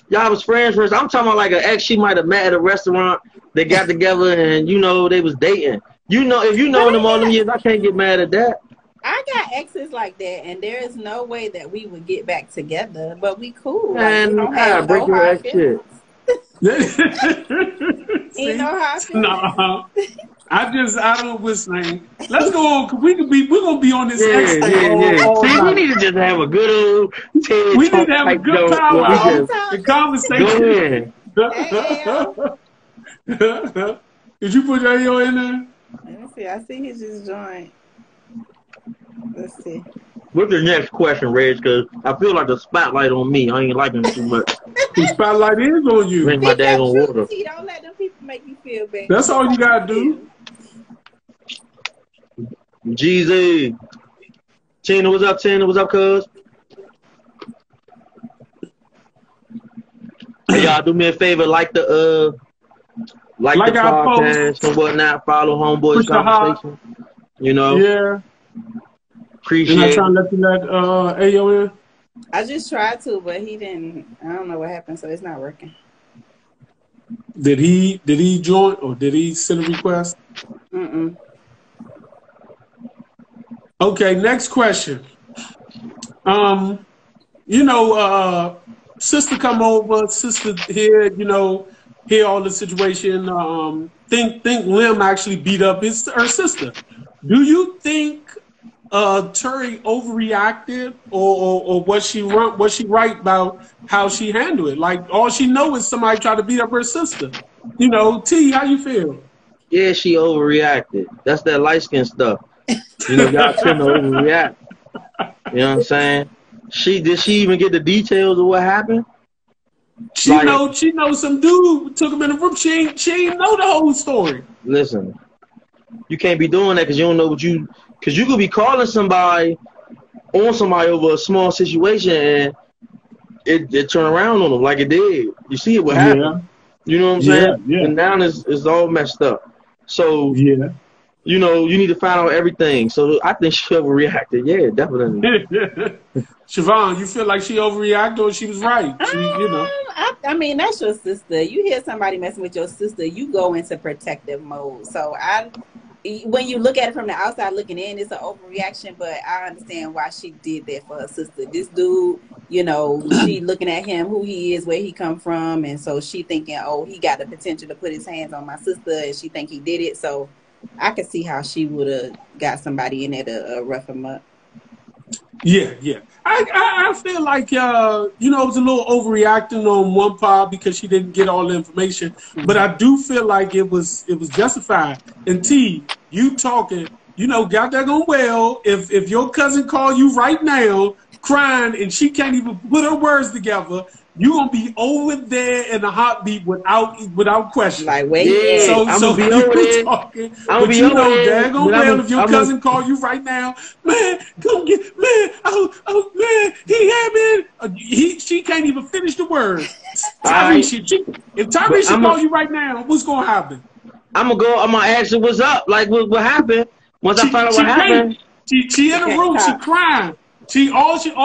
Y'all was friends first. I'm talking about like an ex she might have met at a restaurant. They got together and, you know, they was dating. You know, if you know them all them years, I can't get mad at that. I got exes like that, and there is no way that we would get back together, but we cool. Man, I break your ass shit. You know how I feel? No. I don't wish name. Let's go on. We're gonna be on this next thing. See, we need to just have a good old we need to have a good power. The conversation. Go ahead. Did you put your AO in there? Let me see. I see he just joined. Let's see. What's the next question, Reg? Because I feel like the spotlight on me. I ain't liking it too much. The spotlight is on you. Drink my daggone water. Don't let them people make you feel bad. That's all you gotta do. Jeezy. Tina, what's up, Tina? What's up, cuz? Hey, y'all, do me a favor, like the podcast and whatnot. Follow Homeboys Conversation. You know? Yeah. Appreciate it. Trying to let you let AO in? I just tried to, but he didn't. I don't know what happened, so it's not working. Did he join or did he send a request? Mm-mm. Okay, next question. Sister come over, sister here, hear all the situation. Think Lim actually beat up her sister. Do you think Turi overreacted, or was she right about how she handled it? Like all she knows is somebody tried to beat up her sister. T, how you feel? Yeah, she overreacted. That's that light skin stuff. Y'all tend to overreact. You know what I'm saying? Did she even get the details of what happened? She knows some dude took him in the room. She ain't know the whole story. Listen, you can't be doing that because you don't know because you could be calling somebody over a small situation and it turn around on them like it did. You see it what happened. Yeah. You know what I'm saying? Yeah. And now it's all messed up. So yeah. You need to find out everything. So I think she overreacted. Yeah, definitely. Siobhan, you feel like she overreacted or she was right? I mean, that's your sister. You hear somebody messing with your sister, you go into protective mode. So when you look at it from the outside looking in, it's an overreaction, but I understand why she did that for her sister. This dude, she looking at him, who he is, where he come from, and so she thinking, oh, he got the potential to put his hands on my sister, and she think he did it. So I could see how she would have got somebody in there to rough him up. Yeah. I feel like, it was a little overreacting on one part because she didn't get all the information. Mm-hmm. But I do feel like it was justified. And T, you talking, got that going well. If your cousin call you right now crying and she can't even put her words together, you gonna be over there in a heartbeat without question. Like, wait, I'm gonna be over there. Talking, but daggone well, if your cousin call you right now, man, come get, man, oh, man, he had me. She can't even finish the word. Tyrese, if Tyrese call you right now, what's gonna happen? I'm gonna ask her what's up. Like, what happened? Once I find out what happened, she in the room, she crying. Everybody in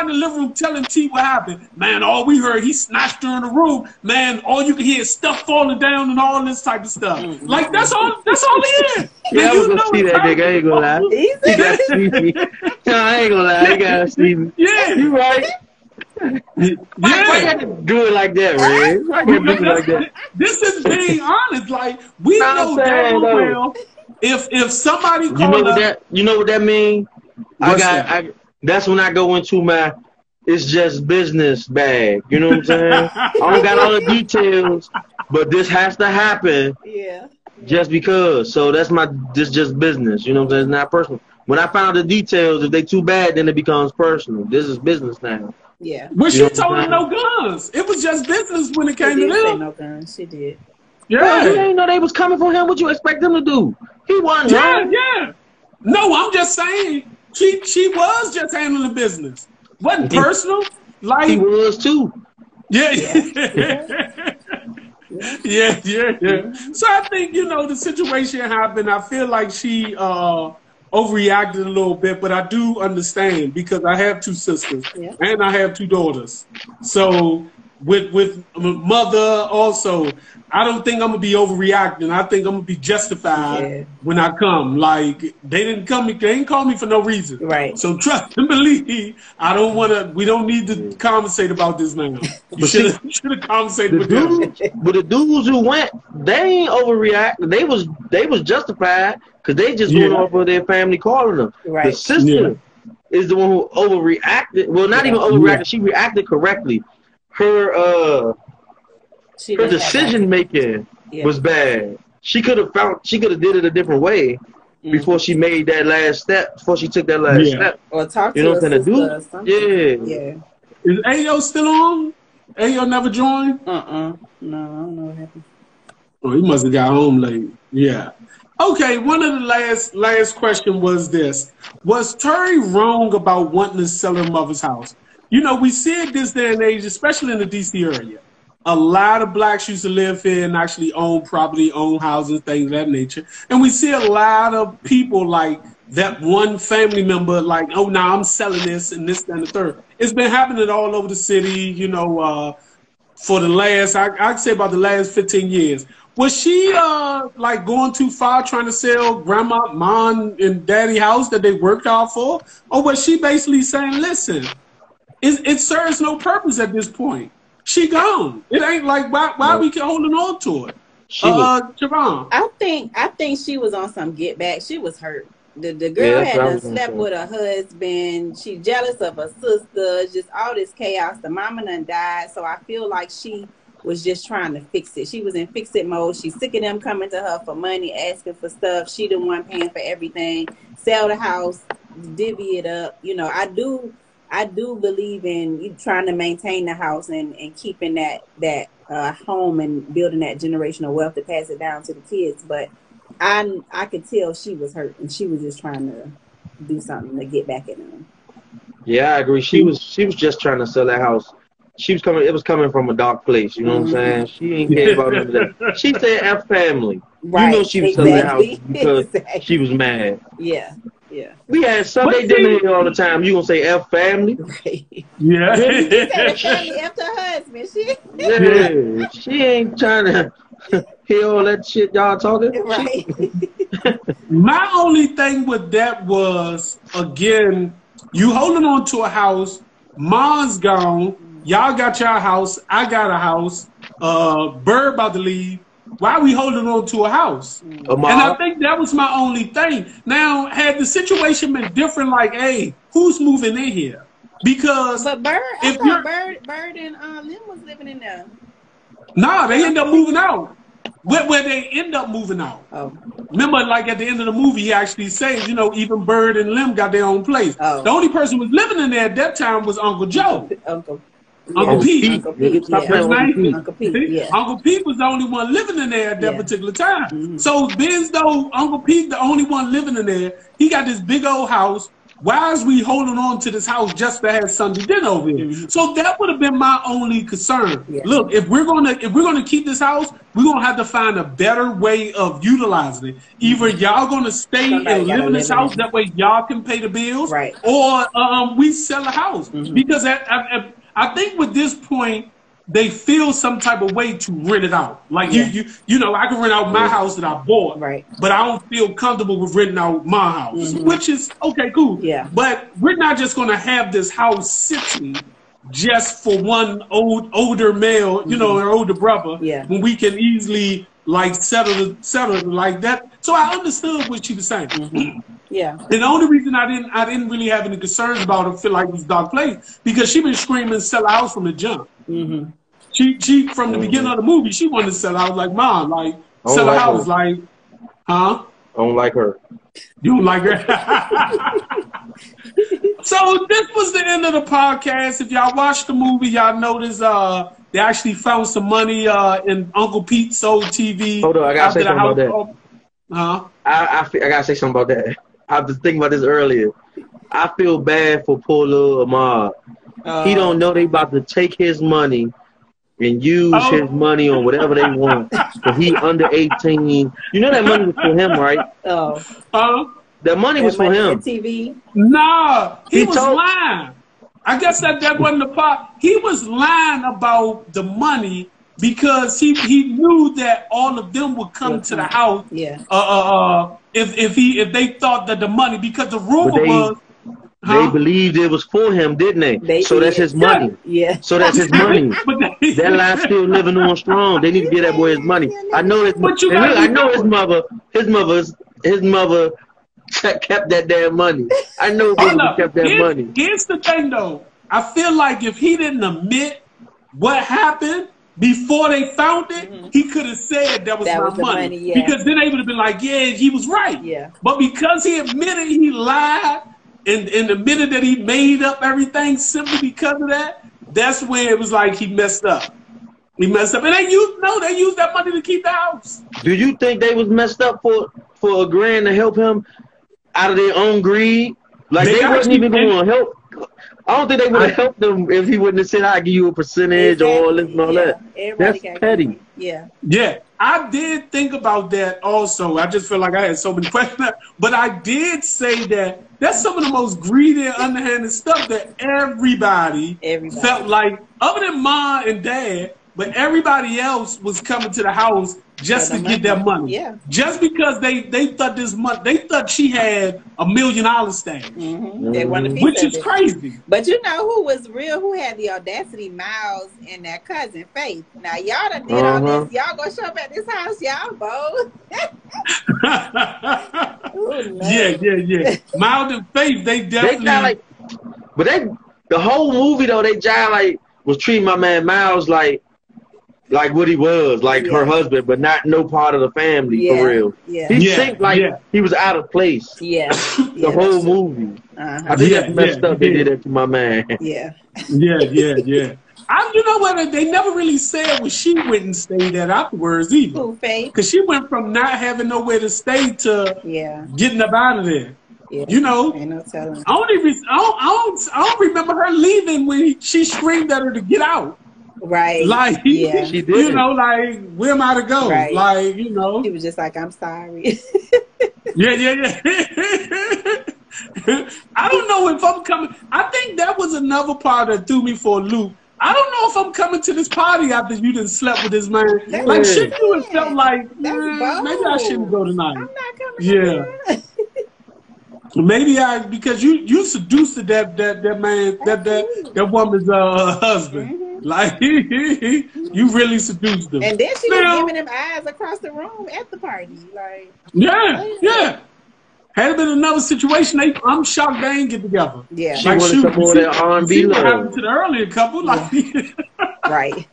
the living room telling T what happened. Man, all we heard, he snatched her in the room. Man, all you can hear is stuff falling down and all this type of stuff. Mm-hmm. Like that's all he is. Yeah, I was gonna see that nigga. I ain't gonna lie. He gotta see me. No, I ain't gonna lie. He gotta see me. Yeah, you right. Why you have to do it like that, man? Why you have to do it like that? This is being honest. Like we know damn well if somebody called us, you know what that means? That's when I go into my it's just business bag. You know what I'm saying? I don't got all the details, but this has to happen. Yeah. Just because. So that's just business. You know what I'm saying? It's not personal. When I found the details, if they too bad, then it becomes personal. This is business now. Yeah. But she told him no guns. It was just business when it came to them. No guns. She did. Yeah. Well, he didn't know they was coming for him. What you expect them to do? He wasn't. Yeah. No, I'm just saying. She was just handling business. Wasn't personal. Like he was too. Yeah. So I think, the situation happened. I feel like she overreacted a little bit, but I do understand because I have two sisters and I have two daughters. So with mother also, I don't think I'm gonna be overreacting. I think I'm gonna be justified when I come. Like they didn't call me for no reason. Right. So trust and believe. We don't need to conversate about this now. You should have conversated with them. But the dudes who went, they ain't overreact. They was justified because they just went off of their family calling them. Right. The sister is the one who overreacted. Well, not even overreacted. She reacted correctly. Her her decision making was bad. She could have did it a different way before she made that last step, before she took that last step. Or talk to her sister or something. Yeah. Is Ayo still on? Ayo never joined? No, I don't know what happened. Oh, he must have got home late. Yeah. Okay, one of the last question was this. Was Terry wrong about wanting to sell her mother's house? You know, we see it this day and age, especially in the D.C. area. A lot of blacks used to live here and actually own property, own houses, things of that nature. And we see a lot of people like that one family member like, oh, now I'm selling this and this and the third. It's been happening all over the city, you know, for the last, I'd say about the last 15 years. Was she like going too far trying to sell grandma, mom, and daddy house that they worked hard for? Or was she basically saying, listen, it serves no purpose at this point. She gone. It ain't like why we keep holding on to it. Javon. I think she was on some get back. She was hurt. The girl had done slept with her husband. She jealous of her sister. Just all this chaos. The mama done died. So I feel like she was just trying to fix it. She was in fix it mode. She's sick of them coming to her for money, asking for stuff. She the one paying for everything. Sell the house, divvy it up. You know, I do believe in trying to maintain the house and keeping that home and building that generational wealth to pass it down to the kids. But I could tell she was hurt and she was just trying to do something to get back at them. Yeah, I agree. She was just trying to sell that house. It was coming from a dark place, you know what I'm saying? She ain't care about none of that. She said F family. Right, you know she was selling that house because she was mad. Yeah. We had Sunday dinner here all the time. You gonna say F family? Right. Yeah. She said family after her husband. She ain't trying to hear all that shit y'all talking. Right. My only thing with that was, again, you holding on to a house, mom's gone, y'all got your house, I got a house, Bird about to leave. Why are we holding on to a house? And I think that was my only thing. Now, had the situation been different, like, hey, who's moving in here? Because Bird and Lim was living in there. Nah, they end up moving out. Where they end up moving out. Oh. Remember, like at the end of the movie, he actually says, you know, even Bird and Lim got their own place. Oh. The only person who was living in there at that time was Uncle Joe. Uncle Pete. Uncle Pete, yeah. Uncle Pete was the only one living in there at that particular time. So, being though Uncle Pete, the only one living in there, he got this big old house. Why is we holding on to this house just to have Sunday dinner over here? So that would have been my only concern. Yeah. Look, if we're gonna keep this house, we're gonna have to find a better way of utilizing it. Either y'all gonna stay and live in this house, that way y'all can pay the bills, right? Or we sell a house because I think with this point, they feel some type of way to rent it out. Like you know, I can rent out my house that I bought, right? But I don't feel comfortable with renting out my house, which is okay, cool. Yeah. But we're not just gonna have this house sitting just for one older male, you know, or older brother. Yeah. When we can easily like settle it like that. So I understood what she was saying. Yeah. And the only reason I didn't really have any concerns about her, feel like it was dark place, because she been screaming sell a house from the jump. She from the beginning of the movie, she wanted to sell a house like mom, like sell a house, like, huh? I don't like her. You don't like her? So this was the end of the podcast. If y'all watched the movie, y'all notice they actually found some money in Uncle Pete's old TV. Hold on, I gotta say something about that. Huh? I gotta say something about that. I was thinking about this earlier. I feel bad for poor little Ahmad. He don't know they about to take his money and use his money on whatever they want. But he under 18. You know that money was for him, right? That money was for him. TV? Nah, he was lying. I guess that wasn't the part. He was lying about the money because he knew that all of them would come to the house. Yeah. If they thought that the money, because the rumor was. They believed it was for him, didn't they? So that's his money. Yeah. So that's his money. That lie still living on strong. They need to give that boy his money. I know his mother. His mother kept that damn money. I know he kept that money. Here's the thing, though. I feel like if he didn't admit what happened, before they found it, he could have said that was my money. Yeah. Because then they would have been like, yeah, he was right. Yeah. But because he admitted he lied and admitted that he made up everything simply because of that, that's when it was like he messed up. He messed up. And they used that money to keep the house. Do you think they was messed up for agreeing to help him out of their own greed? Like they wasn't even going to help. I don't think they would have helped him if he wouldn't have said, "I'll give you a percentage or all this and all that." Everybody That's petty. Yeah. Yeah, I did think about that also. I just feel like I had so many questions. But I did say that that's some of the most greedy and underhanded stuff that everybody felt like, other than mom and dad, but everybody else was coming to the house just to get that money. Yeah. Just because they thought this money, they thought she had $1 million stashed. They wanted a piece Which of is it. crazy. But you know who was real, who had the audacity? Miles and their cousin Faith. Now y'all done did all this. Y'all gonna show up at this house, y'all both. Yeah. Miles and Faith, they definitely. The whole movie though, they was treating my man Miles like what he was, like her husband, but not no part of the family for real. Yeah. He seemed like he was out of place. Yeah. The whole movie. I think that's messed up. They did that to my man. Yeah. Yeah. You know what? They never really said where she went and stayed at afterwards either. Who, Faith? Because she went from not having nowhere to stay to getting up out of there. Yeah. You know, ain't no telling. I don't remember her leaving when she screamed at her to get out. Right. Like, she did. You know, like, where am I to go? Right. Like, you know. He was just like, I'm sorry. Yeah. I don't know if I'm coming. I think that was another part that threw me for a loop. I don't know if I'm coming to this party after you done slept with this man. Like, shouldn't you have felt like, maybe I shouldn't go tonight. I'm not coming. Maybe because you seduced that man, that woman's husband. Like, you really seduced him. And then she was giving him eyes across the room at the party. Like, yeah. Had it been another situation, I'm shocked they ain't get together. Yeah. She wanted some more of that R&B love. What happened to the earlier couple. Like, right.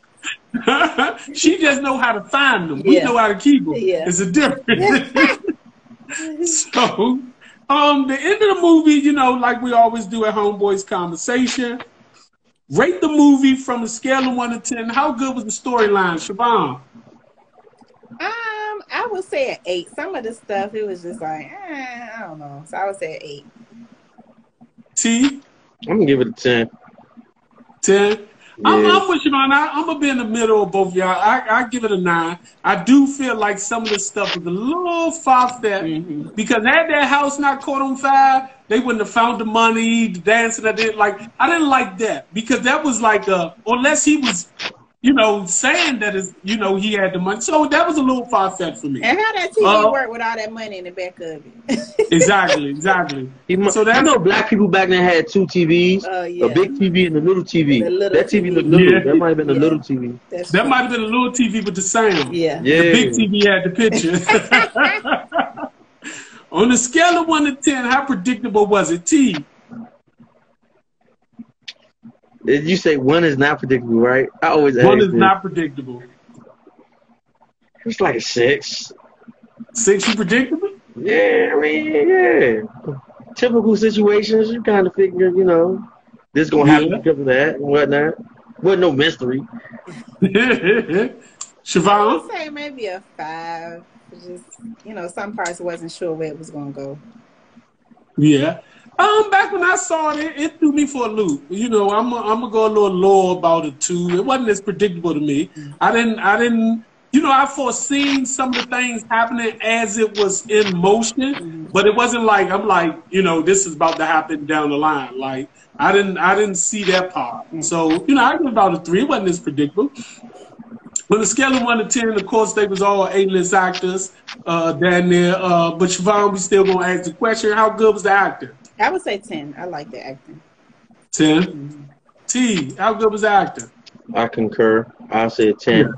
She just know how to find them. We know how to keep them. Yeah. It's a difference. So, the end of the movie, you know, like we always do at Homeboys Conversation, rate the movie from a scale of 1 to 10. How good was the storyline, Siobhan? I would say an 8. Some of the stuff, it was just like, I don't know. So I would say an 8. T? I'm gonna give it a 10. 10? Yeah. I'm with you on that. I'm gonna be in the middle of both y'all. I give it a 9. I do feel like some of the stuff was a little far-fetched because had that house not caught on fire, they wouldn't have found the money, the dancing. I didn't like that because that was like unless he was, you know, saying that he had the money. So that was a little far-fetched for me. And how that TV work with all that money in the back of it? Exactly. So you know, black people back then had 2 TVs, a big TV and a little TV. That TV looked little. That might have been a little TV. That might have been a little TV with the sound. Yeah. The big TV had the picture. On a scale of 1 to 10, how predictable was it, T? Did you say 1 is not predictable, right? I always ask 1 is not predictable. It's like a 6. 6 is predictable? Yeah, I mean, yeah. Typical situations, you kind of figure, you know, this is going to happen because of that and whatnot. Wasn't no mystery. Siobhan? I would say maybe a 5. Just, you know, some parts wasn't sure where it was going to go. Yeah. Back when I saw it, it threw me for a loop. You know, I'm gonna go a little low about it too. It wasn't as predictable to me. I didn't. You know, I foreseen some of the things happening as it was in motion, but it wasn't like I'm like, you know, this is about to happen down the line. Like I didn't see that part. So you know, I give about a 3. It wasn't as predictable. On a scale of 1 to 10, of course, they was all A-list actors down there. But Siobhan, we still gonna ask the question: how good was the actor? I would say 10. I like the acting. 10. T, how good was the actor? I concur. I'll say 10.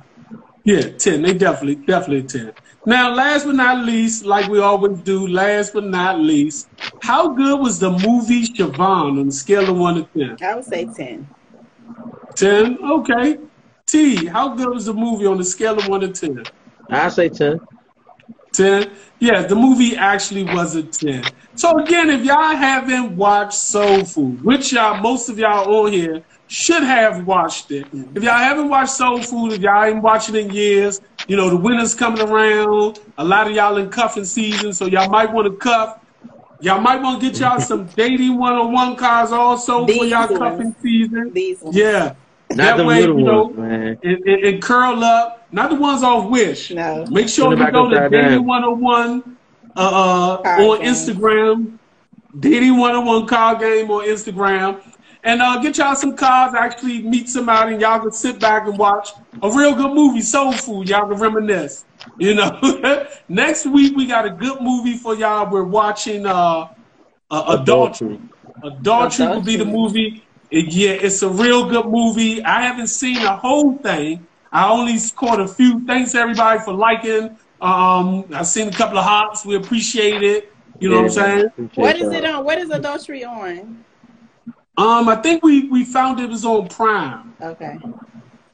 Yeah, 10. They definitely 10. Now, last but not least, like we always do, last but not least, how good was the movie Siobhan on a scale of 1 to 10? I would say 10. 10? Okay. T, how good was the movie on the scale of 1 to 10? I say 10. 10? Yeah, the movie actually was a 10. So again, if y'all haven't watched Soul Food, which most of y'all on here should have watched it. If y'all haven't watched Soul Food, if y'all ain't watching it in years, you know, the winter's coming around. A lot of y'all in cuffing season, so y'all might want to cuff. Y'all might want to get y'all some dating one-on-one cards also for y'all cuffing season. Yeah. Not that way, you know, ones, man. It curl up. Not the ones off Wish. No. Make sure you go to Dating 101 on Instagram. Dating 101 card game on Instagram. And get y'all some cards, actually meet somebody, and y'all can sit back and watch a real good movie, Soul Food. Y'all can reminisce. You know, next week we got a good movie for y'all. We're watching Adultery. Adultery will be the movie. Yeah, it's a real good movie. I haven't seen the whole thing. I only caught a few. Thanks everybody for liking. I've seen a couple of hops. We appreciate it. You know what I'm saying? What is it on? What is Adultery on? I think we found it was on Prime. Okay.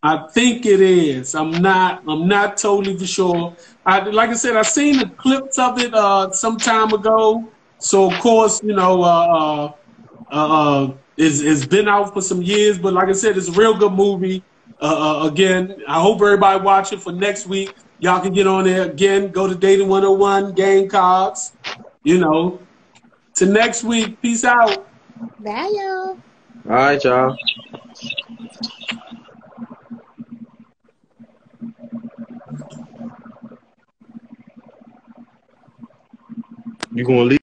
I think it is. I'm not totally for sure. Like I said, I seen the clips of it some time ago. So of course, you know, it's been out for some years, but like I said, it's a real good movie. Again, I hope everybody watch it for next week. Y'all can get on there again. Go to Dating 101 game cards. You know, to next week. Peace out. Bye, y'all. All right, y'all. You gonna leave?